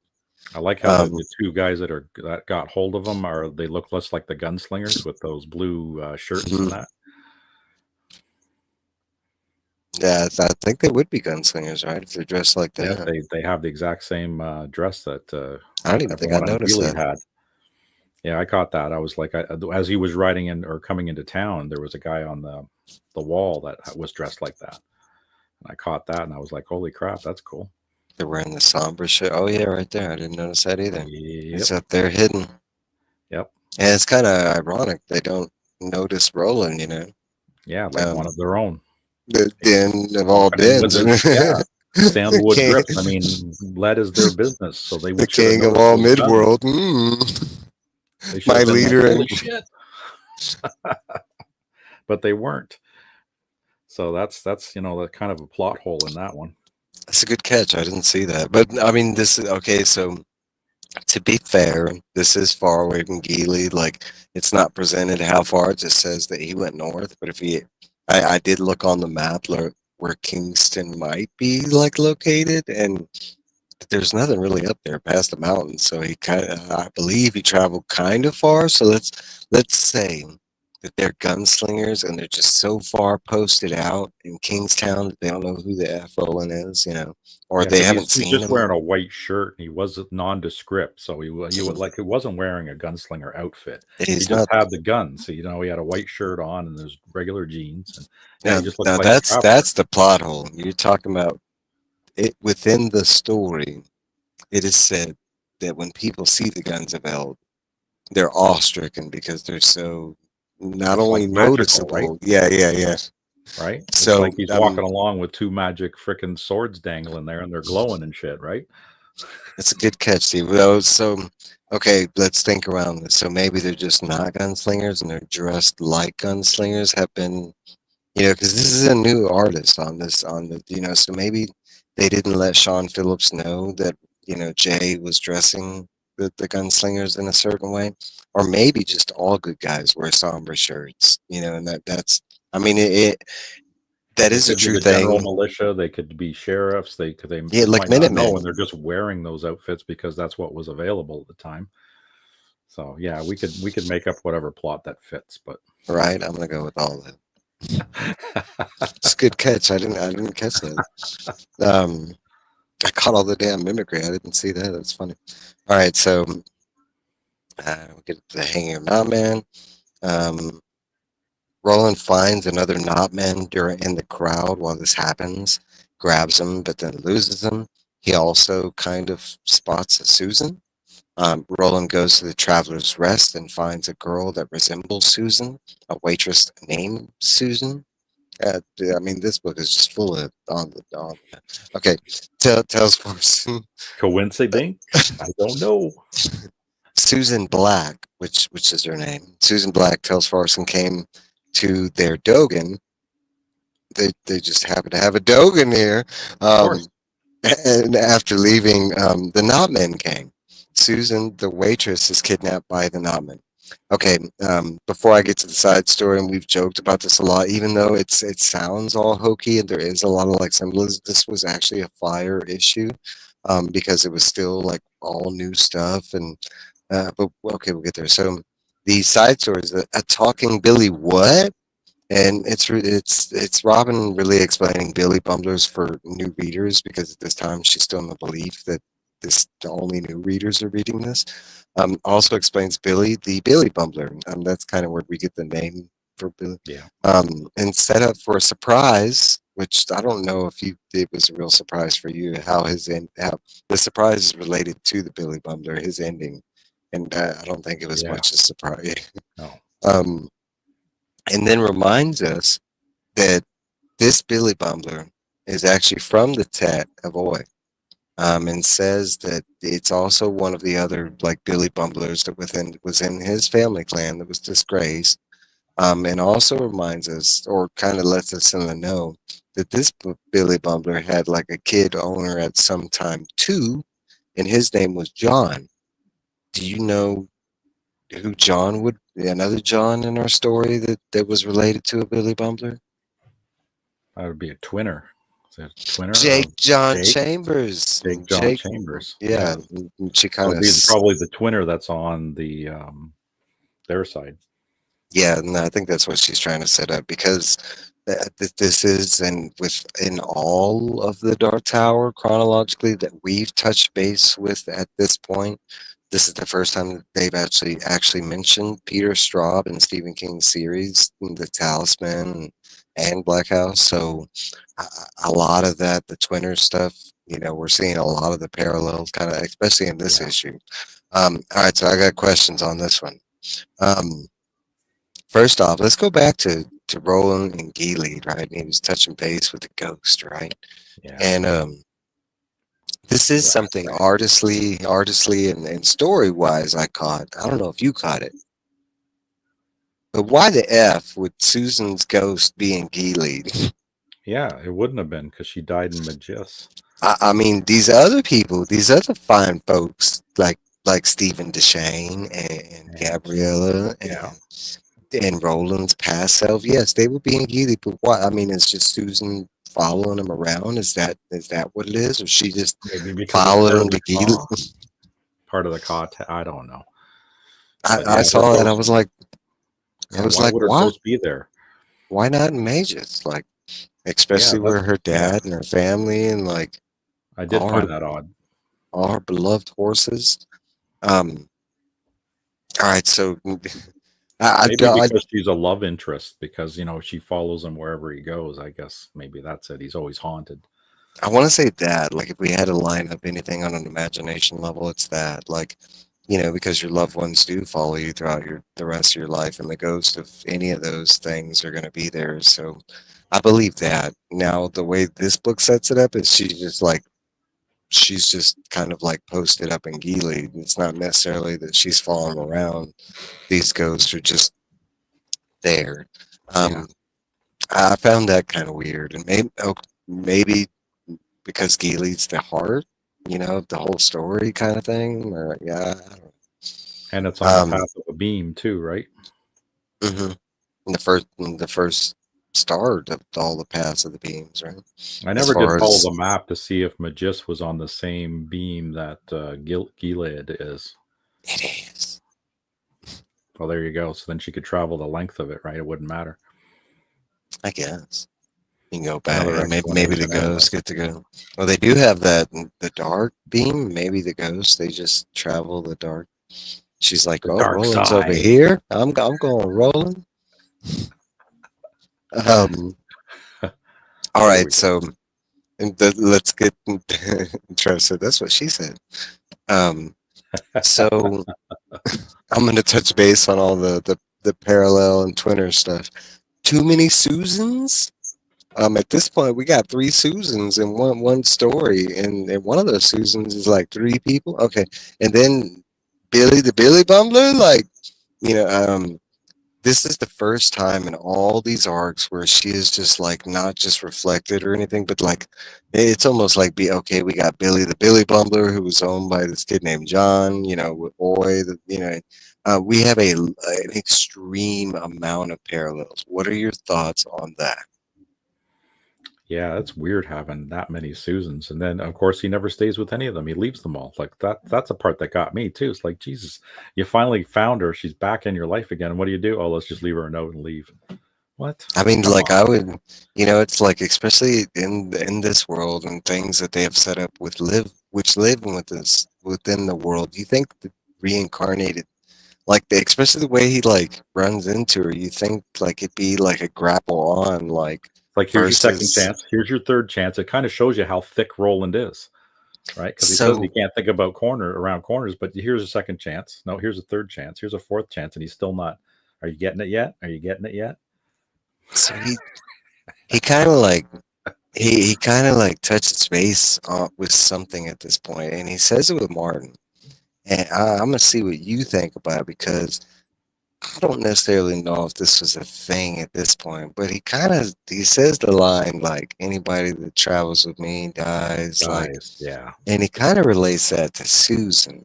I like how Um, the two guys that got hold of them are they look less like the gunslingers with those blue shirts and that. yeah, I think they would be gunslingers, right? If they're dressed like Yes, that. they have the exact same dress that I don't even think I everyone on noticed Geely that. had. Yeah, I caught that. I was like, as he was riding in or coming into town, there was a guy on the wall that was dressed like that, and I caught that, and I was like, holy crap, that's cool. They're wearing the somber shirt. Oh yeah, right there. I didn't notice that either. It's Yep, up there hidden, yep, and it's kind of ironic they don't notice Roland. yeah, like one Um, of their own. the den of all Walking in with dens. their yeah, the sandalwood king, drips. I mean, lead is their business, so they the should have king of noticed all those guns. midworld. They should My have been like, leader, holy and shit, but they weren't. So that's the kind of a plot hole in that one. that's a good catch. I didn't see that, but I mean, this is okay. So to be fair, this is far away from Geely. Like, it's not presented how far. It just says that he went north. But I did look on the map where Kingston might be like located, and there's nothing really up there past the mountains. So I believe he traveled kind of far. So let's say that they're gunslingers and they're just so far posted out in Kingstown that they don't know who the F Roland is, or Yeah, they because haven't he's seen just wearing him. a white shirt and he was nondescript, so he wasn't wearing a gunslinger outfit. He He's just not. had the gun, so he had a white shirt on and his regular jeans, and yeah, Now, he just looked now like a that's traveler. the plot hole. You're talking about it within the story. It is said that when people see the guns of Eld, they're awestricken because they're so not It's like only magical, right? noticeable. Yeah, yeah, yeah. Right? It's So like he's walking along with two magic freaking swords dangling there, and they're glowing and shit, right? it's a good catch, Steve. Well, so okay, let's think around this. So maybe they're just not gunslingers and they're dressed like gunslingers. Have been, because this is a new artist on this on the, so maybe they didn't let Sean Phillips know that Jay was dressing the gunslingers in a certain way, or maybe just all good guys wear somber shirts, and that's. I mean, that They is a could be true the general thing. militia. They could be sheriffs. Yeah, You like might not know, and Minutemen, they're just wearing those outfits because that's what was available at the time. So yeah, we could make up whatever plot that fits, but right? I'm gonna go with all of it. It's a good catch. I didn't catch that. Um, I caught all the damn mimicry. I didn't see that. That's funny. All right, so we get the hanging of Knotman. Um, Roland finds another Knotman during in the crowd while this happens, grabs him, but then loses him. He also kind of spots a Susan. Roland goes to the Traveler's Rest and finds a girl that resembles Susan, a waitress named Susan. I mean, this book is just full of on. Okay, tells Forson. coincidence? I don't know. Susan Black, which is her name. Susan Black tells Forson came to their Dogan. They just happen to have a Dogan here. Of course. Um, and after leaving the Knotmen gang, Susan, the waitress, is kidnapped by the Knotmen. Okay, before I get to the side story, and we've joked about this a lot, even though it sounds all hokey and there is a lot of like symbolism, this was actually a fire issue because it was still like all new stuff. And but okay, we'll get there. So the side story is a talking Billy what? And it's Robin really explaining Billy Bumblers for new readers because at this time she's still in the belief that this the only new readers are reading this. Also explains Billy the Billy Bumbler. That's kind of where we get the name for Billy. Yeah. And set up for a surprise, which I don't know if it was a real surprise for you. How the surprise is related to the Billy Bumbler, his ending, and I don't think it was Yeah. much a surprise. No. Um, and then reminds us that this Billy Bumbler is actually from the Tet of Oi, and says that it's also one of the other like Billy Bumblers that was in his family clan that was disgraced, and also reminds us or kind of lets us in the know that this Billy Bumbler had like a kid owner at some time too, and his name was John. Do you know who John would? Another John in our story that was related to a Billy Bumbler? That would be a twinner. Is that a twinner of Jake John Jake? Chambers. Jake John Jake, Chambers. Yeah. yeah, she So kind it'd of, be probably the twinner that's on the their side. yeah, no, I think that's what she's trying to set up because this is, and within all of the Dark Tower chronologically that we've touched base with at this point, this is the first time that they've actually mentioned Peter Straub in Stephen King's series, The Talisman and Black House. So a lot of that, the Twinner stuff, we're seeing a lot of the parallels, kind of, especially in this Yeah. issue. All right, so I got questions on this one. Um, First off, let's go back to Roland and Geely, right? And he was touching base with the ghost, right? Yeah. And this is something artistly, and story wise. I caught. I don't know if you caught it, but why the f would Susan's ghost be in Geely? Yeah, it wouldn't have been because she died in Magis. I mean, these other people, these other fine folks, like Stephen Deshane and And Gabriella yeah, and Roland's past self, yes, they would be in Geely, but what? I mean, it's just Susan following him around. Is that what it is, or she just maybe because it's followed part of him the to Geely? Ka, part of the Ka. I don't know, I, but I yeah, her saw that. I ghost. was like, It And was why like, would her what? ghost be there? Why not in Mages? Like, Yeah, especially where that's her yeah. dad and her family and like I did all her find that odd. all her beloved horses. Um, all right, so Maybe I because she's a love interest, because she follows him wherever he goes. I guess maybe that's it. He's always haunted. I want to say that, like, if we had to line up anything on an imagination level, it's that, like, because your loved ones do follow you throughout the rest of your life, and the ghost of any of those things are going to be there. So, I believe that. Now, the way this book sets it up is she's just kind of like posted up in Gilead. It's not necessarily that she's following around. These ghosts are just there. Yeah. Um, I found that kind of weird, and maybe because Gilead's the heart, the whole story kind of thing. Or yeah, I don't know. And it's on the Um, path of a beam too, right? mhm. The first star of all the paths of the beams, right? I As never did far follow as the map to see if Magis was on the same beam that Gilead is. it is, Well, there you go. So then she could travel the length of it, right? It wouldn't matter. I guess. You can go back. Another Maybe the explanation, anyway. ghosts get to go. Well, they do have that the dark beam. Maybe the ghosts they just travel the dark. She's like, The "Oh, dark Roland's over side. here. I'm going Roland." Um. All There right. we go. So let's get. Trev said that's what she said. Um. So I'm going to touch base on all the parallel and twinner stuff. Too many Susans. At this point, we got three Susans in one story, and one of those Susans is like three people. Okay, and then Billy the Billy Bumbler, like you know, this is the first time in all these arcs where she is just like not just reflected or anything, but like it's almost like be okay. We got Billy the Billy Bumbler, who was owned by this kid named John. With Boy, we have an extreme amount of parallels. What are your thoughts on that? Yeah, that's weird having that many Susans. And then of course he never stays with any of them. He leaves them all. Like that's a part that got me too. It's like, Jesus, you finally found her. She's back in your life again. And what do you do? Oh, let's just leave her a note and leave. What? I mean, Come like on. I would, it's like especially in this world and things that they have set up which live with this within the world. You think the reincarnated, like especially the way he like runs into her, you think like it'd be like a grapple on, like It's like, here's your second versus chance. Here's your third chance. It kind of shows you how thick Roland is, right? Because he says he so. can't think about around corners, but here's a second chance. No, here's a third chance. Here's a fourth chance. And he's still not. Are you getting it yet? Are you getting it yet? So he kind of like he kind of like touches base with something at this point, and he says it with Martin. And I'm gonna see what you think about it because I don't necessarily know if this was a thing at this point, but he says the line like anybody that travels with me dies, like, Guys, yeah. and he kind of relates that to Susan.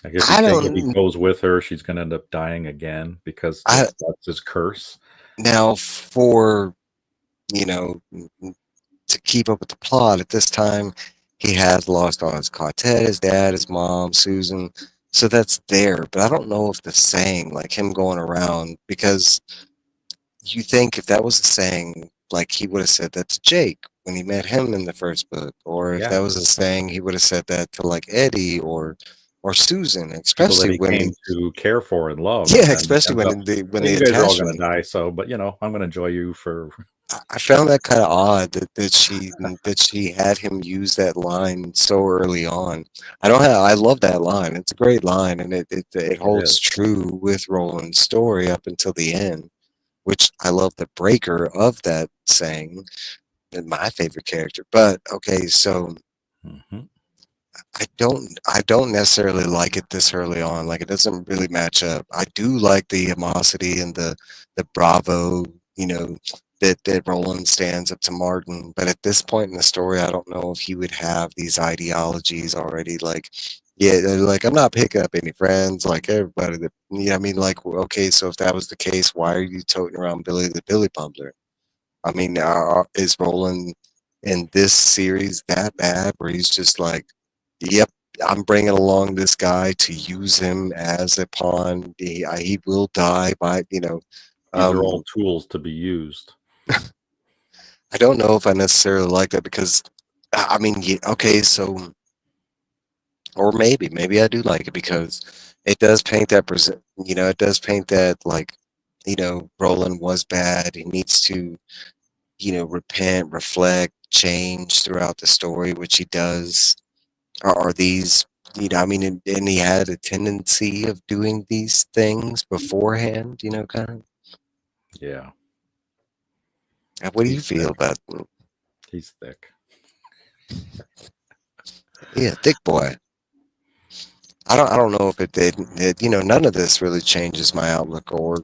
I guess I he's saying if he don't goes with her, she's going to end up dying again because I that's his curse. now for you know to keep up with the plot at this time, he has lost all his quartet, his dad, his mom, Susan. So that's there, but I don't know if the saying like him going around because you think if that was a saying, like he would have said that to Jake when he met him in the first book, or if Yeah, that was a saying, he would have said that to like Eddie or Susan, people especially that he when came to care for and love, and yeah, then especially ends up, when "Hey, the you guys are all going to attachment. die. So, but I'm going to enjoy you for." I found that kind of odd that she had him use that line so early on. I love that line. It's a great line, and it It holds is. true with Roland's story up until the end, which I love the breaker of that saying and my favorite character. But okay, so Hmm. I don't necessarily like it this early on. Like it doesn't really match up. I do like the animosity and the bravo, that Roland stands up to Martin. But at this point in the story, I don't know if he would have these ideologies already. Like, yeah, like I'm not picking up any friends. Like everybody that, I mean, like, okay, so if that was the case, why are you toting around Billy the Billy Bumbler? I mean, is Roland in this series that bad where he's just like, yep, I'm bringing along this guy to use him as a pawn. He will die by. These are all Um, tools to be used. I don't know if I necessarily like that because, I mean, okay, so, or maybe I do like it because it does paint that, it does paint that, like, Roland was bad. He needs to, repent, reflect, change throughout the story, which he does. Are these, I mean, and he had a tendency of doing these things beforehand, kind of. Yeah, What do you he's feel thick. about, He's thick. yeah, thick boy? I don't know if it did. None of this really changes my outlook, or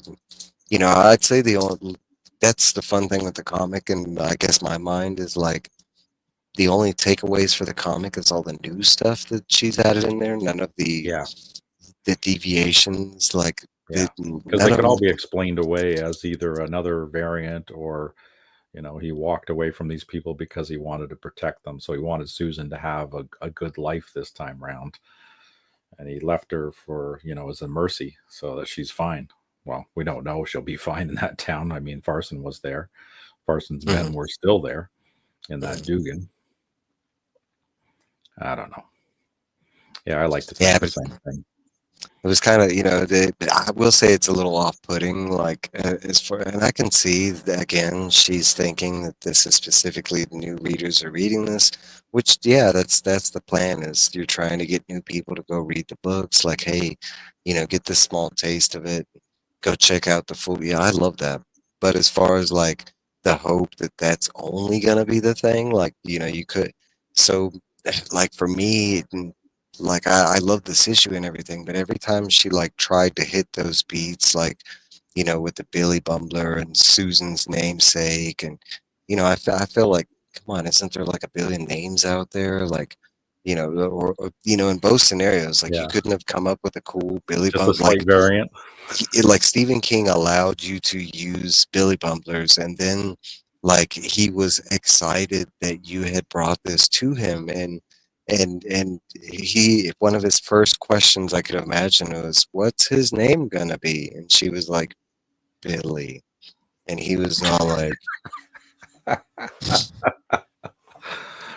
I'd say the only that's the fun thing with the comic, and I guess my mind is like the only takeaways for the comic is all the new stuff that she's added in there. None of Yeah, the deviations, like yeah, because none they of could all them. be explained away as either another variant or, he walked away from these people because he wanted to protect them. So he wanted Susan to have a good life this time round, and he left her for, as a mercy so that she's fine. Well, we don't know she'll be fine in that town. I mean, Farson was there. Farson's Mhm, men were still there in that mhm. Dugan. I don't know. Yeah, I like to Yeah, think the but same thing. it was kind of, I will say it's a little off-putting, like, as far, and I can see that, again, she's thinking that this is specifically the new readers are reading this, which, yeah, that's the plan, is you're trying to get new people to go read the books, like, hey, get this small taste of it, go check out the full, yeah, I love that. But as far as, like, the hope that that's only gonna be the thing, like, you could, so, like, for me, like I love this issue and everything, but every time she like tried to hit those beats, like with the Billy Bumbler and Susan's namesake, and I feel like, come on, isn't there like a billion names out there, like or in both scenarios, like you Yeah, couldn't have come up with a cool Billy just a Bum slight variant. like Stephen King allowed you to use Billy Bumblers, and then like he was excited that you had brought this to him, and he one of his first questions I could imagine was, "What's his name gonna be?" And she was like, "Billy," and he was all like,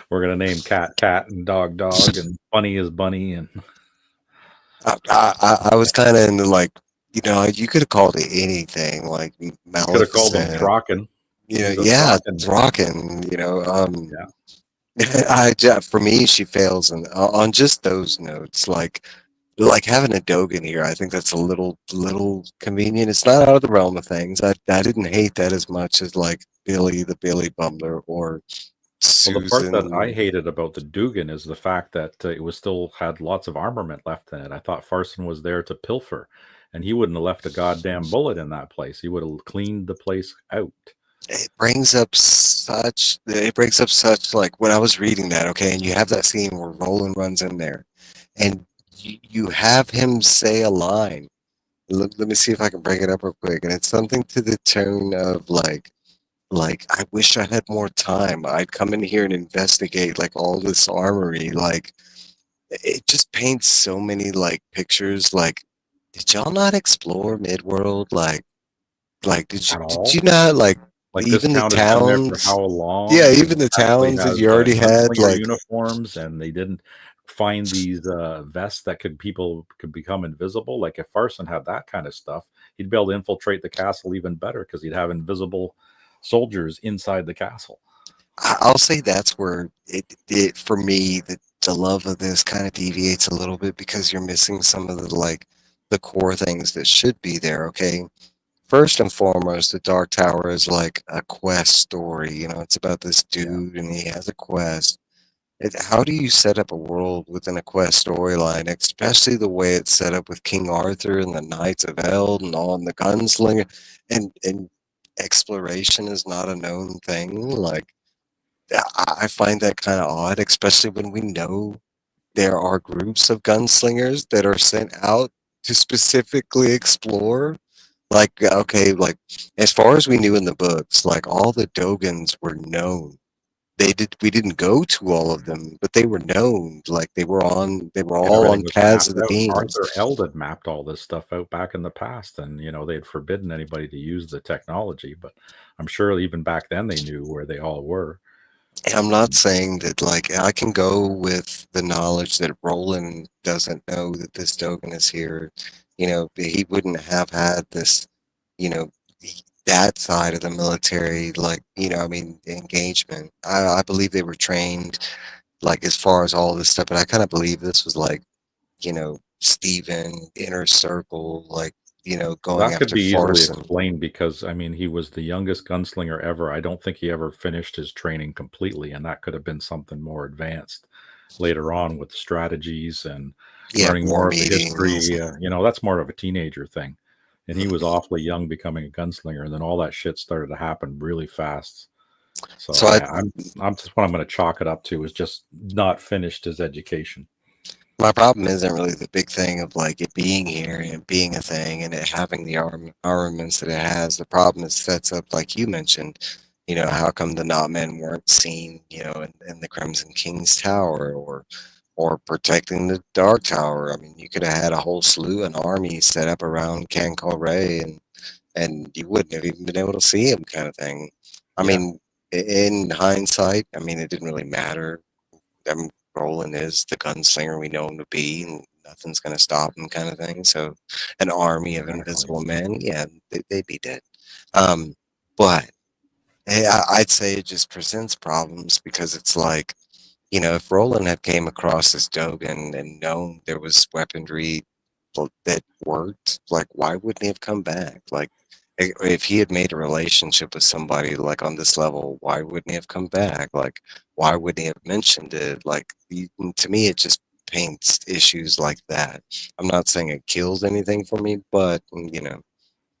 We're gonna name cat cat and dog dog and bunny is bunny and I was kind of into like, you could have called it anything, like you could have called him Maleficent, Throcken. He's a yeah, Throcken. Throcken, Yeah. for me, she fails on just those notes. Like having a Dogan here, I think that's a little convenient. It's not out of the realm of things. I didn't hate that as much as like Billy the Billy Bumbler or Well, the part that I Susan. hated about the Dugan is the fact that it was still had lots of armament left in it. I thought Farson was there to pilfer, and he wouldn't have left a goddamn bullet in that place. He would have cleaned the place out. It brings up such like when I was reading that, okay, and you have that scene where Roland runs in there, and you have him say a line. Let me see if I can bring it up real quick, and it's something to the tune of like, I wish I had more time. I'd come in here and investigate like all this armory. Like it just paints so many like pictures. Like, did y'all not explore Midworld? Like did you At did all. you not like Like, this even the town has been there for towns? how Yeah, long, and even it the actually towns that has you already had. gunslinger Like, uniforms, and they didn't find these vests that people could become invisible. Like, if Farson had that kind of stuff, he'd be able to infiltrate the castle even better because he'd have invisible soldiers inside the castle. I'll say that's where it for me the love of this kind of deviates a little bit because you're missing some of the like the core things that should be there. Okay, first and foremost, the Dark Tower is like a quest story. It's about this Yeah. dude and he has a quest. How do you set up a world within a quest storyline, especially the way it's set up with King Arthur and the Knights of Eld and all and the Gunslinger, and exploration is not a known thing. Like, I find that kind of odd, especially when we know there are groups of gunslingers that are sent out to specifically explore. Like, okay, like as far as we knew in the books, like all the Dogans were known. we didn't go to all of them, but they were known. Like they were And all everything on was paths of mapped the out. beams. Arthur Eld had mapped all this stuff out back in the past, and they had forbidden anybody to use the technology. But I'm sure even back then they knew where they all were. And I'm not saying that like I can go with the knowledge that Roland doesn't know that this Dogan is here. He wouldn't have had this, you know, that side of the military, like, I mean, engagement. I believe they were trained, like, as far as all this stuff, but I kind of believe this was like, Stephen, inner circle, like, Well, going that could after be easily Farson. explained because, I mean, he was the youngest gunslinger ever. I don't think he ever finished his training completely, and that could have been something more advanced later on with strategies and Yeah, learning war more of the meetings. history. That's more of a teenager thing. And he was Mhm. awfully young becoming a gunslinger, and then all that shit started to happen really fast. So So I, I'm just what I'm going to chalk it up to is just not finished his education. My problem isn't really the big thing of like it being here and it being a thing and it having the armaments that it has. The problem is sets up, like you mentioned, how come the Not Men weren't seen, in the Crimson King's tower or protecting the Dark Tower. I mean, you could have had a whole slew, an army set up around Cancale and you wouldn't have even been able to see him, kind of thing. I Yeah, mean, in hindsight, I mean, it didn't really matter. I mean, Roland is the gunslinger we know him to be, and nothing's going to stop him, kind of thing. So, an army of exactly. invisible men, yeah, they'd be dead. Um, but hey, I'd say it just presents problems because it's like, if Roland had came across this Dogan and known there was weaponry that worked, like, why wouldn't he have come back? Like, if he had made a relationship with somebody like on this level, why wouldn't he have come back? Like, why wouldn't he have mentioned it? Like, to me, it just paints issues like that. I'm not saying it kills anything for me, but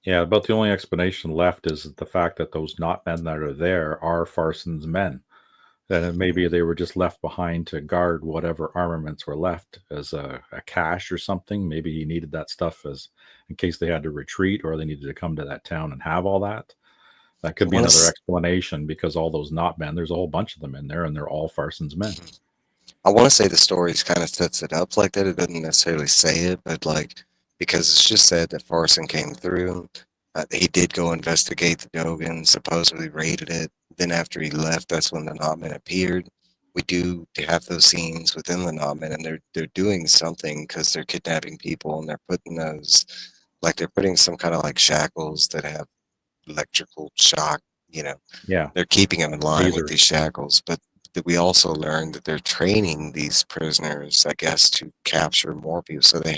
Yeah, about the only explanation left is the fact that those not men that are there are Farson's men. That maybe they were just left behind to guard whatever armaments were left as a cache or something. Maybe he needed that stuff as in case they had to retreat or they needed to come to that town and have all that. That I could be want another to. explanation because all those not men, there's a whole bunch of them in there and they're all Farson's men. I want to say the stories kind of sets it up like that. It doesn't necessarily say it, but like because it's just said that Farson came through. He did go investigate the Dogan, supposedly raided it. Then after he left, that's when the Knotmen appeared. We do have those scenes within the Knotmen, and they're doing something because they're kidnapping people and they're putting those like they're putting some kind of like shackles that have electrical shock. You know, Yeah, they're keeping them in line with tasers. these shackles, but we also learned that they're training these prisoners, I guess, to capture more people. So they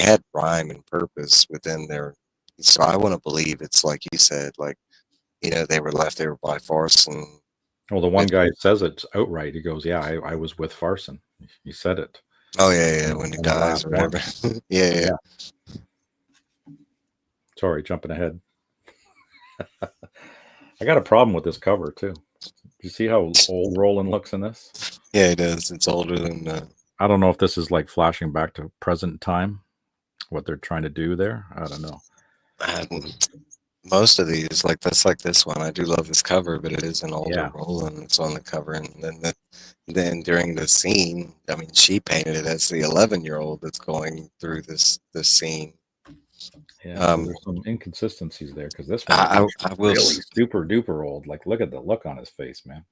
had rhyme and purpose within their. So I want to believe it's like you said, like they were left there by force and Well, the one with. guy says it outright. He goes, "Yeah, I was with Farson." He said it Oh yeah, yeah, when he in the dies last or one. whatever. Yeah, yeah. Yeah. Sorry, jumping ahead. I got a problem with this cover too. You see how old Roland looks in this? Yeah, it is. It's older than. I don't know if this is like flashing back to present time, what they're trying to do there. I don't know. Most of these, like that's like this one. I do love this cover, but it is an older Yeah, Roland that's on the cover, and then during the scene, I mean, she painted it as the 11-year-old that's going through this scene. yeah. So Um, there's some inconsistencies there because this one is I actually I will. really super duper old. Like, look at the look on his face, man.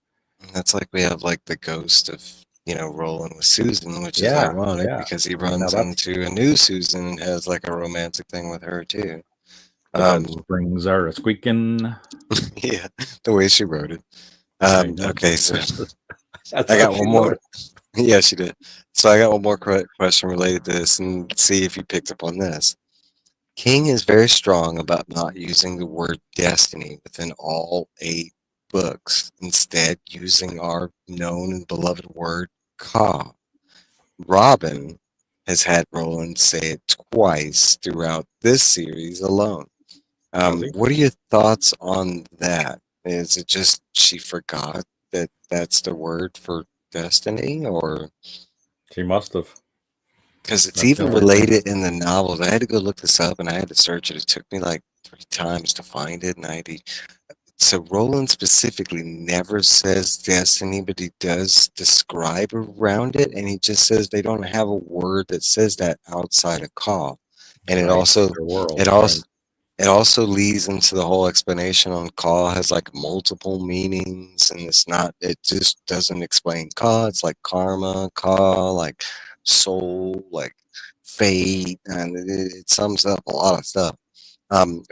That's like we have like the ghost of Roland with Susan, which is Yeah, ironic yeah. because he Now runs that's into a new Susan and has like a romantic thing with her too. the Um, springs are a squeaking. yeah, the way she wrote it. I know. Okay, so That's I how got she one wrote more. it. Yeah, she did. So I got one more question related to this, and see if you picked up on this. King is very strong about not using the word destiny within all 8 books, instead using our known and beloved word Ka. Robin has had Roland say it twice throughout this series alone. Has he? What are your thoughts on that? Is it just she forgot that that's the word for destiny, or She must have. because it's That's the even only thing. related in the novels? I had to go look this up and I had to search it. It took me like 3 times to find it, and So Roland specifically never says destiny, but he does describe around it, and he just says they don't have a word that says that outside of Ka. And it Right. also Their it world, right. also it also leads into the whole explanation on Ka has like multiple meanings, and it just doesn't explain Ka. It's like karma, Ka, like soul, like fate, and it sums up a lot of stuff.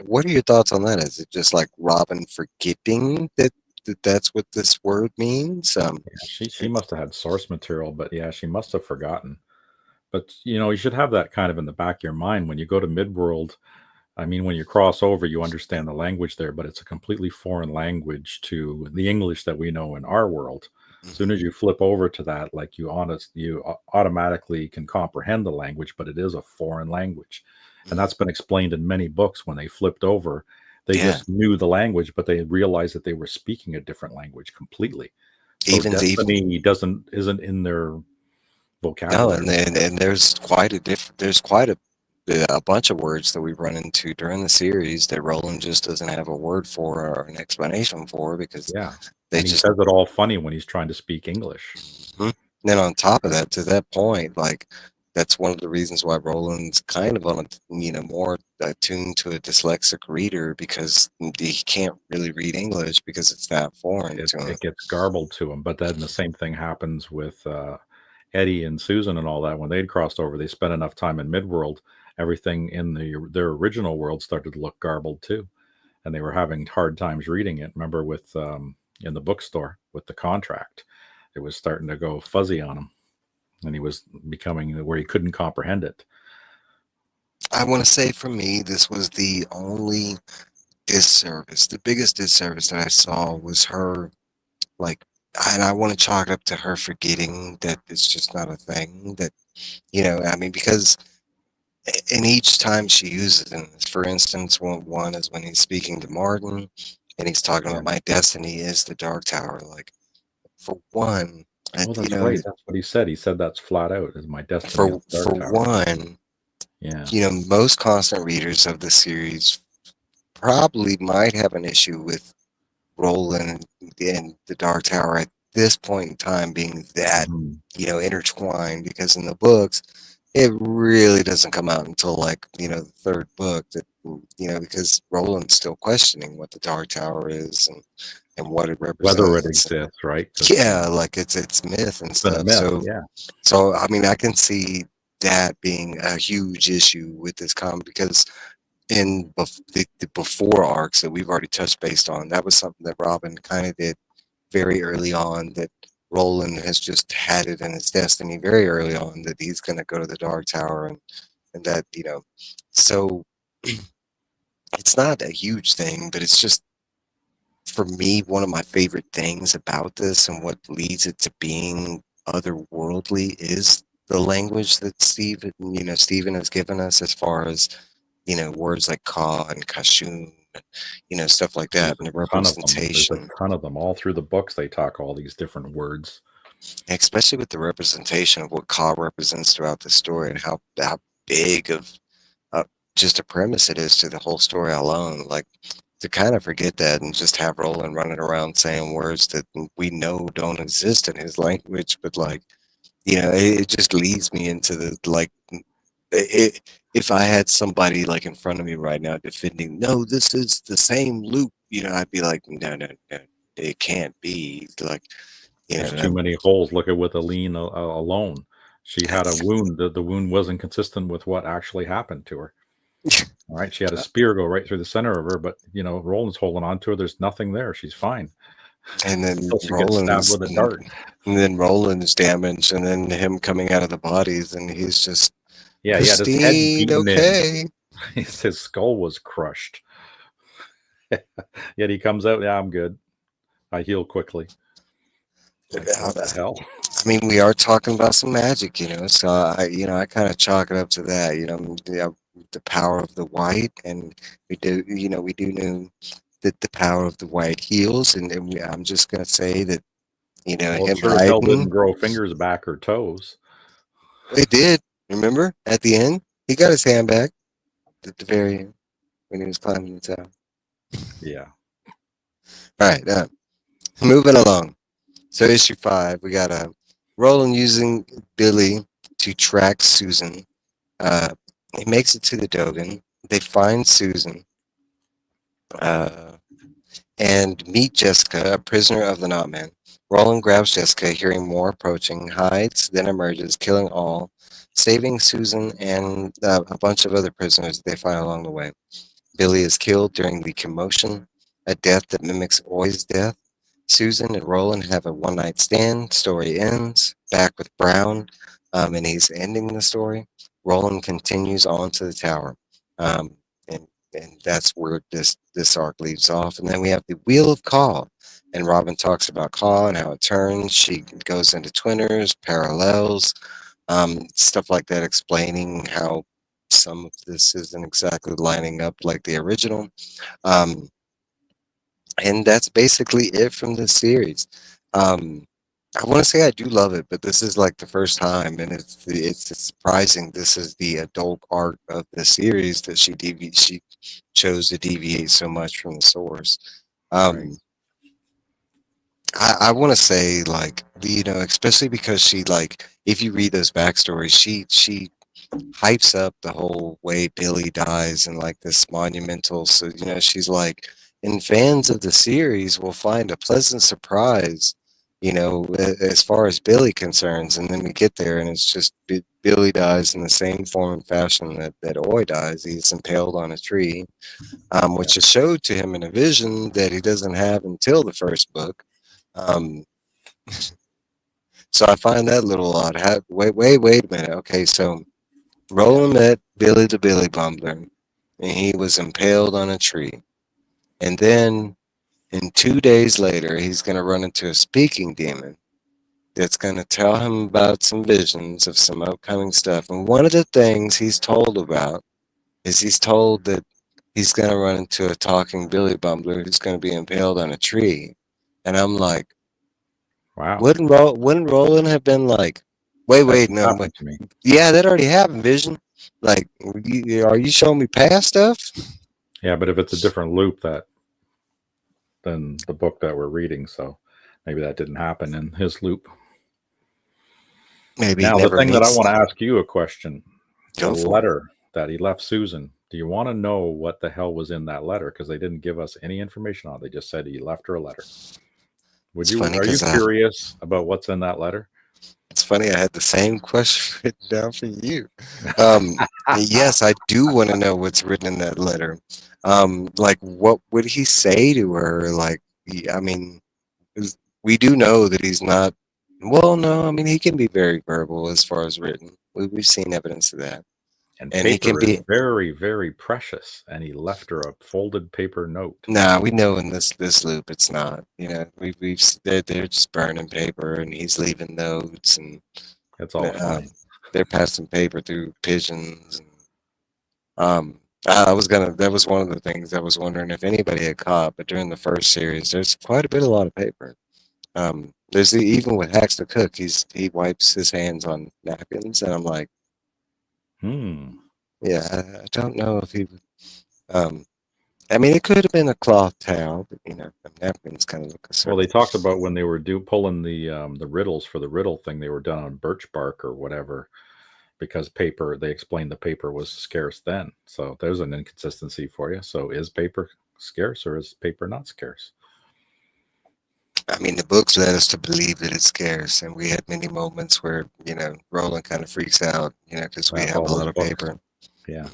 What are your thoughts on that? Is it just like Robin forgetting that's what this word means? Yeah, she must have had source material, but yeah, she must have forgotten. But you should have that kind of in the back of your mind when you go to Midworld. I mean, when you cross over, you understand the language there, but it's a completely foreign language to the English that we know in our world. As soon Mhm. as you flip over to that, like you automatically can comprehend the language, but it is a foreign language, and Mhm. that's been explained in many books. When they flipped over, they Yeah, just knew the language, but they realized that they were speaking a different language completely. So even destiny isn't in their no, vocabulary. and there's quite a bunch of words that we run into during the series that Roland just doesn't have a word for or an explanation for because Yeah, they and he just. says it all funny when he's trying to speak English. Mhm. Then on top of that, to that point, like that's one of the reasons why Roland's kind of on more attuned to a dyslexic reader because he can't really read English because it's that foreign it to him. it gets garbled to him. But then the same thing happens with Eddie and Susan and all that. When they'd crossed over, they spent enough time in Midworld. Everything in their original world started to look garbled too, and they were having hard times reading it. Remember, with in the bookstore with the contract, it was starting to go fuzzy on him, and he was becoming where he couldn't comprehend it. I want to say for me, this was the only disservice. The biggest disservice that I saw was her like, and I want to chalk it up to her forgetting that it's just not a thing that I mean because and each time she uses it, for instance, one is when he's speaking to Martin, and he's talking Yeah. about my destiny is the Dark Tower. Like for one, Oh, that's right. That's what he said. He said that's flat out. Is my destiny is the for Dark Tower. one, Yeah. most constant readers of the series probably might have an issue with Roland and the Dark Tower at this point in time being that Mhm. intertwined because in the books it really doesn't come out until like the third book that because Roland's still questioning what the Dark Tower is and what it Whether it represents. exists, right? Because Yeah, like it's myth and it's been a stuff. myth. So Yeah. so I mean I can see that being a huge issue with this comic because the before arcs that we've already touched based on, that was something that Robin kind of did very early on, that Roland has just had it in his destiny very early on that he's going to go to the Dark Tower and that so it's not a huge thing, but it's just for me one of my favorite things about this and what leads it to being otherworldly is the language that Stephen has given us as far as words like Ka and Kashun, and, stuff like that, There's and the a ton of them. There's a representation, ton of them all through the books. They talk all these different words. especially with the representation of what Ka represents throughout the story and how big of uh, just a premise it is to the whole story alone. Like to kind of forget that and just have Roland running around saying words that we know don't exist in his language, but like it just leads me into the like it, if I had somebody like in front of me right now defending, no, this is the same loop, I'd be like, no, no, no, it can't be. Like, There's too that, many holes. Look at with Aline alone. She had a that's, wound. The wound wasn't consistent with what actually happened to her. All right. She had a spear go right through the center of her, but Roland's holding on to her. There's nothing there. She's fine and then until she gets stabbed with a dart. Roland is damaged, and then him coming out of the bodies, and he's just Yeah, he had his head pristine, beaten in. okay. His skull was crushed. Yet he comes out, yeah, I'm good. I heal quickly. Like, what the hell? I mean, we are talking about some magic, so I kind of chalk it up to that, the power of the white, and we do know that the power of the white heals, and I'm just gonna say that, Well, it him sure as hell didn't hiding, grow fingers back or toes. it did. Remember at the end, he got his hand back at the very end when he was climbing the tower. Yeah. All right, moving along. So issue 5, we got Roland using Billy to track Susan. Uh, he makes it to the Dogan. They find Susan uh, and meet Jessica, a prisoner of the Knotman. Roland grabs Jessica, hearing more approaching, hides, then emerges, killing all, saving Susan and a bunch of other prisoners they find along the way. Billy is killed during the commotion, a death that mimics Oi's death. Susan and Roland have a one night stand. Story ends. Back with Brown, and he's ending the story. Roland continues on to the tower, um, and that's where this arc leaves off. And then we have the Wheel of Caw, and Robin talks about Caw and how it turns. She goes into twinners, parallels, stuff like that, explaining how some of this isn't exactly lining up like the original. Um, and that's basically it from the series. Um, I want to say I do love it, but this is like the first time, and it's surprising. This is the adult arc of the series that she chose to deviate so much from the source. Right. Um, I want to say like especially because she like if you read those backstories, she hypes up the whole way Billy dies and like this monumental. So, she's like, and fans of the series will find a pleasant surprise, as far as Billy concerns. And then we get there and it's just Billy dies in the same form and fashion that Oi dies. He's impaled on a tree, Yeah. which is showed to him in a vision that he doesn't have until the first book. Um, so I find that a little odd. Wait a minute. Okay, so Roland met Billy the Billy Bumbler, and he was impaled on a tree. And then, 2 days later, he's going to run into a speaking demon that's going to tell him about some visions of some upcoming stuff. And one of the things he's told about is he's told that he's going to run into a talking Billy Bumbler who's going to be impaled on a tree. And I'm like, Wow. wouldn't Roland have been like, That wait, just no, happened to me. yeah, that already happened, Vision. Like, are you showing me past stuff? Yeah, but if it's a different loop that than the book that we're reading, so maybe that didn't happen in his loop. Maybe he Now, the never thing that I meets. want to ask you a question: the Go for it. letter that he left Susan. Do you want to know what the hell was in that letter? Because they didn't give us any information on it. They just said he left her a letter. Would It's you? funny Are you because curious about what's in that letter? it's funny. I had the same question written down for you. Um, yes, I do want to know what's written in that letter. Like, what would he say to her? Like, I mean, we do know that he's not. Well, no, I mean, he can be very verbal as far as written. We've seen evidence of that, And and he can paper is be. very, very precious. And he left her a folded paper note. Nah, we know in this loop it's not. They're just burning paper, and he's leaving notes, and It's all um, fine. they're passing paper through pigeons. And, I was gonna. That was one of the things I was wondering if anybody had caught. But during the first series, there's quite a lot of paper. Even with Hacks the Cook, he wipes his hands on napkins, and I'm like, Hmm. yeah, I don't know if he. Um, I mean, it could have been a cloth towel, but the napkins kind of look a Well, they certain. talked about when they were pulling the riddles for the riddle thing. They were done on birch bark or whatever because paper. They explained the paper was scarce then. So there's an inconsistency for you. So is paper scarce or is paper not scarce? I mean, the books led us to believe that it's scarce, and we had many moments where Roland kind of freaks out, because we That's have all a lot those of books. paper. Yeah.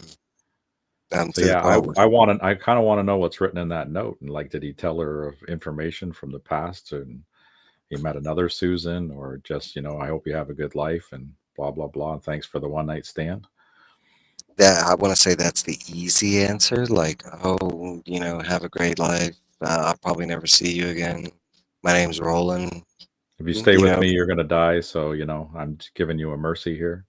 Mhm. So To the yeah, point where, I kind of want to know what's written in that note. And like, did he tell her of information from the past and he met another Susan, or just I hope you have a good life and blah blah blah. And thanks for the one night stand. that I want to say that's the easy answer. Like, oh, have a great life. I'll probably never see you again. My name's Roland. If you stay You with know, me, you're going to die. So I'm giving you a mercy here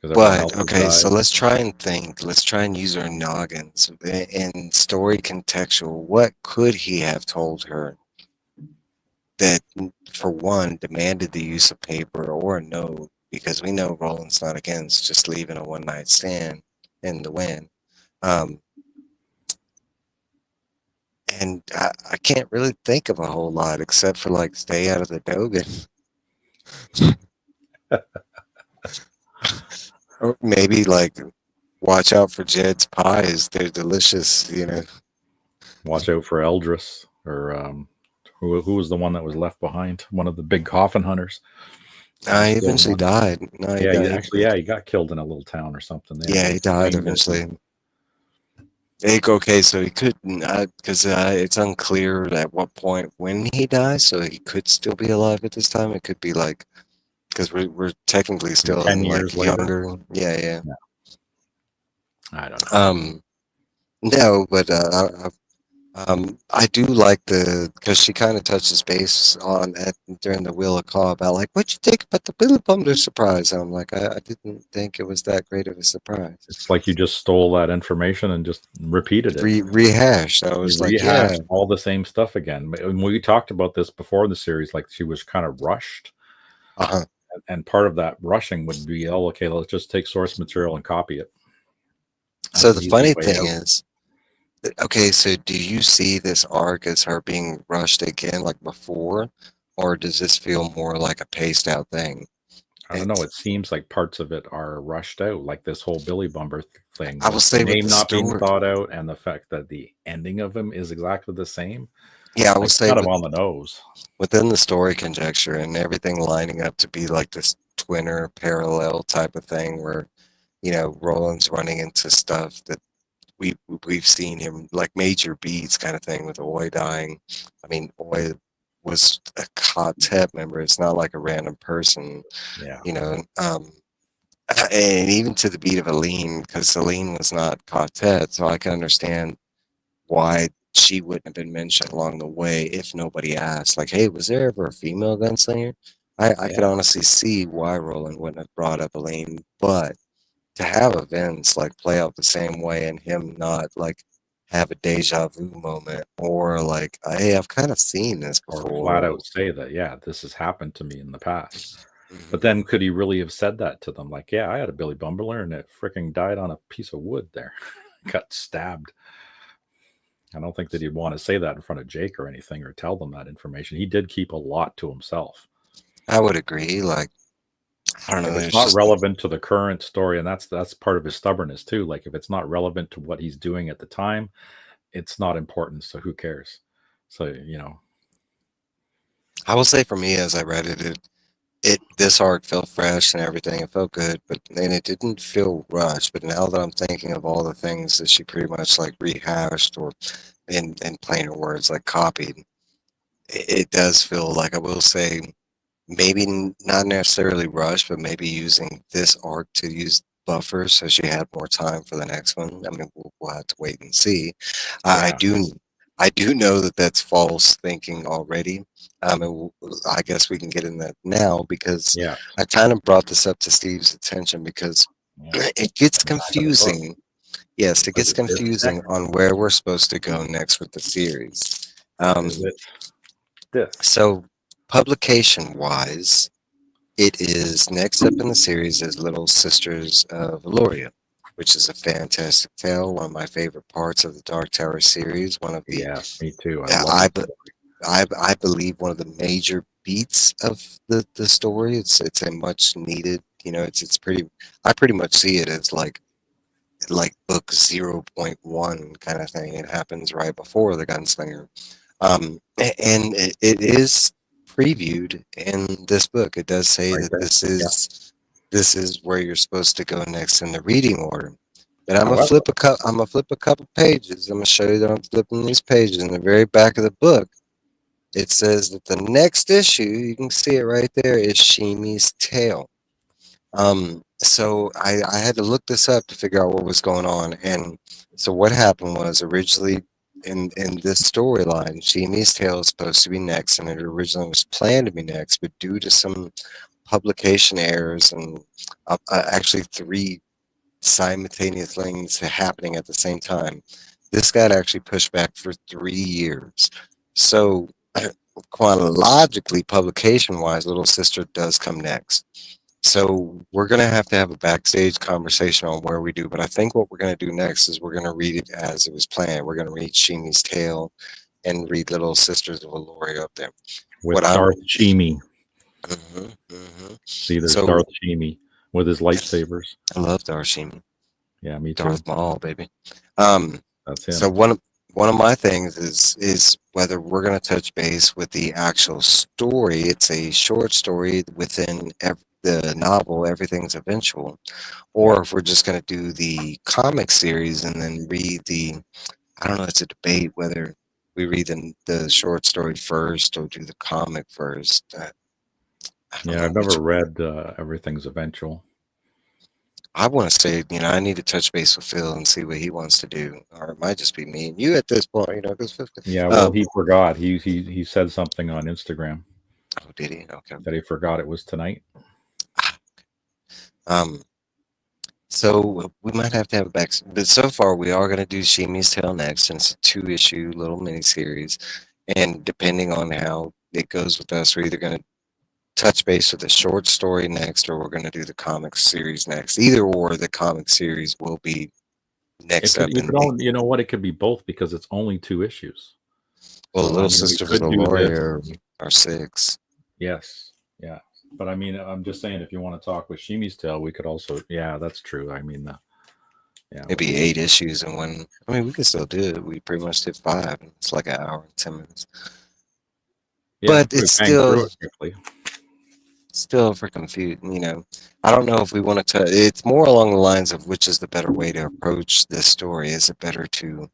because everyone but else has okay, so died. let's try and think. Let's try and use our noggins in story contextual. What could he have told her that, for one, demanded the use of paper or a note? Because we know Roland's not against just leaving a one night stand in the wind. Um, and I can't really think of a whole lot except for like stay out of the Dogan, or maybe like watch out for Jed's pies. They're delicious, you know. Watch out for Eldris or who was the one that was left behind? One of the big coffin hunters. I He killed eventually one. died. No, he Yeah, died. he got killed in a little town or something there. Yeah, They he died explained it. eventually. Okay, so he couldn't, because it's unclear at what point when he dies, so he could still be alive at this time. It could be like, because we're technically still in 10 years like later. younger. Yeah, yeah. Yeah, I don't know. Um, no, but I do like the because she kind of touches base on at during the Wheel of Claw about like what you think about the Billy Bumder surprise. And I'm like, I didn't think it was that great of a surprise. It's like you just stole that information and just repeated it. Rehashed. I You was like, yeah, rehashed all the same stuff again. And we talked about this before the series, like she was kind of rushed. uh-huh. And part of that rushing would be, oh, okay, let's just take source material and copy it. So That's the the easy funny way thing out. is, okay, so do you see this arc as her being rushed again like before, or does this feel more like a paced out thing? I don't know. It's, It seems like parts of it are rushed out, like this whole Billy Bumper thing I will with the say with name the not being story, thought out and the fact that the ending of him is exactly the same. yeah, I will Like it's say kind of on the nose. within the story conjecture and everything lining up to be like this twinner parallel type of thing where, you know, Roland's running into stuff that we we've seen him like major beats kind of thing with Oi dying. I mean, Oi was a quartet member. It's not like a random person, Yeah. you know. And even to the beat of Aline, because Celine was not quartet, so I can understand why she wouldn't have been mentioned along the way if nobody asked. Like, hey, was there ever a female gunslinger? I could Yeah. honestly see why Roland wouldn't have brought up Elaine, but to have events like play out the same way and him not like have a deja vu moment or like, hey, I've kind of seen this Or flat before. out say that, yeah, this has happened to me in the past. But Mhm. then could he really have said that to them? Like, yeah, I had a Billy Bumbler and it freaking died on a piece of wood there. Got stabbed. I don't think that he'd want to say that in front of Jake or anything or tell them that information. He did keep a lot to himself. I would agree. Like, I don't know. If it's There's not just relevant to the current story, and that's part of his stubbornness too. Like if it's not relevant to what he's doing at the time, it's not important. So who cares? So I will say for me as I read it, it this arc felt fresh and everything. It felt good, but and it didn't feel rushed. But now that I'm thinking of all the things that she pretty much like rehashed or in plainer words like copied, it does feel like I will say maybe not necessarily rushed, but maybe using this arc to use buffers so she had more time for the next one. I mean, we'll have to wait and see. I yeah, do. I do know that that's false thinking already. I guess we can get in that now because yeah, I kind of brought this up to Steve's attention because yeah. it gets The back of the book confusing. Yes, it says gets it this confusing next. on where we're supposed to go next with the series. Is Um, it this? so, publication wise, it is next up in the series is Little Sisters of Valoria, which is a fantastic tale. One of my favorite parts of the Dark Tower series. One of the Yes, me too. I love I this be- story. I believe one of the major beats of the story. It's a much needed. You know, it's pretty. I pretty much see it as like book 0.1 kind of thing. It happens right before the Gunslinger. And it is previewed in this book. It does say Right that there. Yeah. this is where you're supposed to go next in the reading order. But However, I'm gonna flip a couple pages. I'm gonna show you that I'm flipping these pages. In the very back of the book, it says that the next issue, you can see it right there, is Shimi's Tale. So I had to look this up to figure out what was going on. And so what happened was originally in this storyline, Shimi's Tale is supposed to be next, and it originally was planned to be next, but due to some publication errors and actually three simultaneous things happening at the same time, this got actually pushed back for 3 years. So chronologically, publication wise, Little Sister does come next. So we're gonna have a backstage conversation on where we do, but I think what we're gonna do next is we're gonna read it as it was planned. We're gonna read Shimi's Tale, and read Little Sisters of Allure up there. What with I Darth Shimi. hmm hmm See, there's So Darth Shimi with his lightsabers. I love Darshini, Yeah, me too. Darth Maul, baby. Um, That's so him. one of my things is whether we're going to touch base with the actual story. It's a short story within the novel. Everything's eventual, Yeah. or if we're just going to do the comic series and then read the. I don't know. It's a debate whether we read the short story first or do the comic first. I don't Yeah, know I've which. never read Everything's Eventual. I want to say, I need to touch base with Phil and see what he wants to do, or it might just be me and you at this point, because Yeah, well, um, he forgot. He said something on Instagram oh, did he? Okay. that he forgot it was tonight. Um, so we might have to have a back, but so far we are going to do Shimi's Tale next, and it's a two-issue little miniseries, and depending on how it goes with us, we're either going to touch base with the short story next, or we're going to do the comic series next. Either or, the comic series will be It next could up, you could and only, you know what, it could be both because it's only 2 issues. well, So I Little mean, we Sisters of could the do this. Warrior are six. Yes, yeah. But I mean, I'm just saying, if you want to talk with Shimi's Tale, we could also. Yeah, that's true. I mean, yeah, It'd be 8 issues in one. I mean, we can still do it. We pretty much did five. It's like an hour and 10 minutes, yeah, but we it's bang through still it quickly. for confused. I don't know if we want to. It's more along the lines of which is the better way to approach this story. Is it better to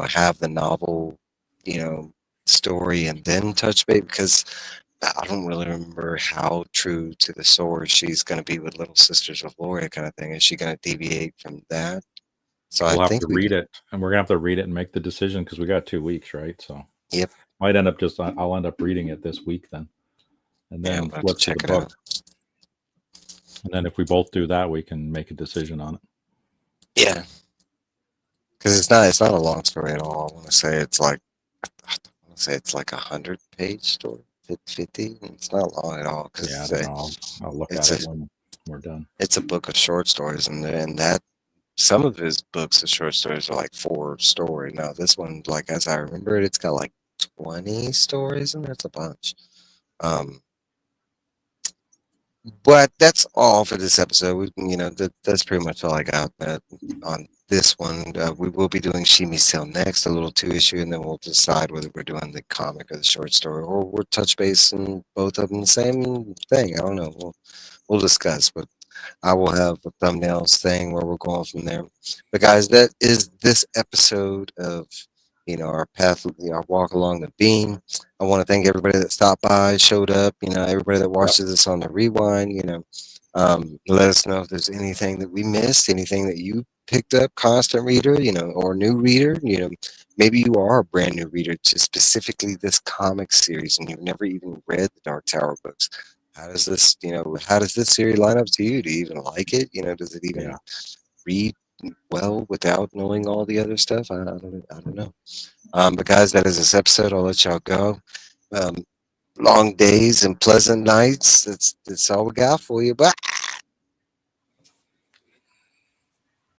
have the novel, you know, story and then touch base? Because I don't really remember how true to the source she's going to be with Little Sisters of Gloria kind of thing. Is she going to deviate from that? So I We'll have think to we read could. it, and we're gonna have to read it and make the decision because we got 2 weeks, right? So Yep. might end up just I'll end up reading it this week then, and Yeah, I'm then about to flip to the check it book. out. And then if we both do that, we can make a decision on it. Yeah, because it's not a long story at all. I want to say it's like 100-page story, 50. It's not long at all because Yeah, I don't know. I'll look it's at a it when we're done. it's a book of short stories, and that some of his books of short stories are like 4 story. Now this one, like as I remember it, it's got like 20 stories, and that's a bunch. Um, But that's all for this episode. That's pretty much all I got on this one. We will be doing Shimi's Tale next, a little two-issue, and then we'll decide whether we're doing the comic or the short story, or we'll touch base on both of them the same thing. I don't know. We'll discuss, but I will have a thumbnails thing where we're going from there. But guys, that is this episode of our path, our walk along the beam. I want to thank everybody that stopped by, showed up. Everybody that Yep. watches this on the rewind. Let us know if there's anything that we missed, anything that you picked up, constant reader, or new reader. Maybe you are a brand new reader to specifically this comic series, and you've never even read the Dark Tower books. How does this series line up to you? Do you even like it? Does it Yeah. even read well without knowing all the other stuff? I don't know. But guys, that is this episode. I'll let y'all go. Um, Long days and pleasant nights. That's all we got for you. Bye.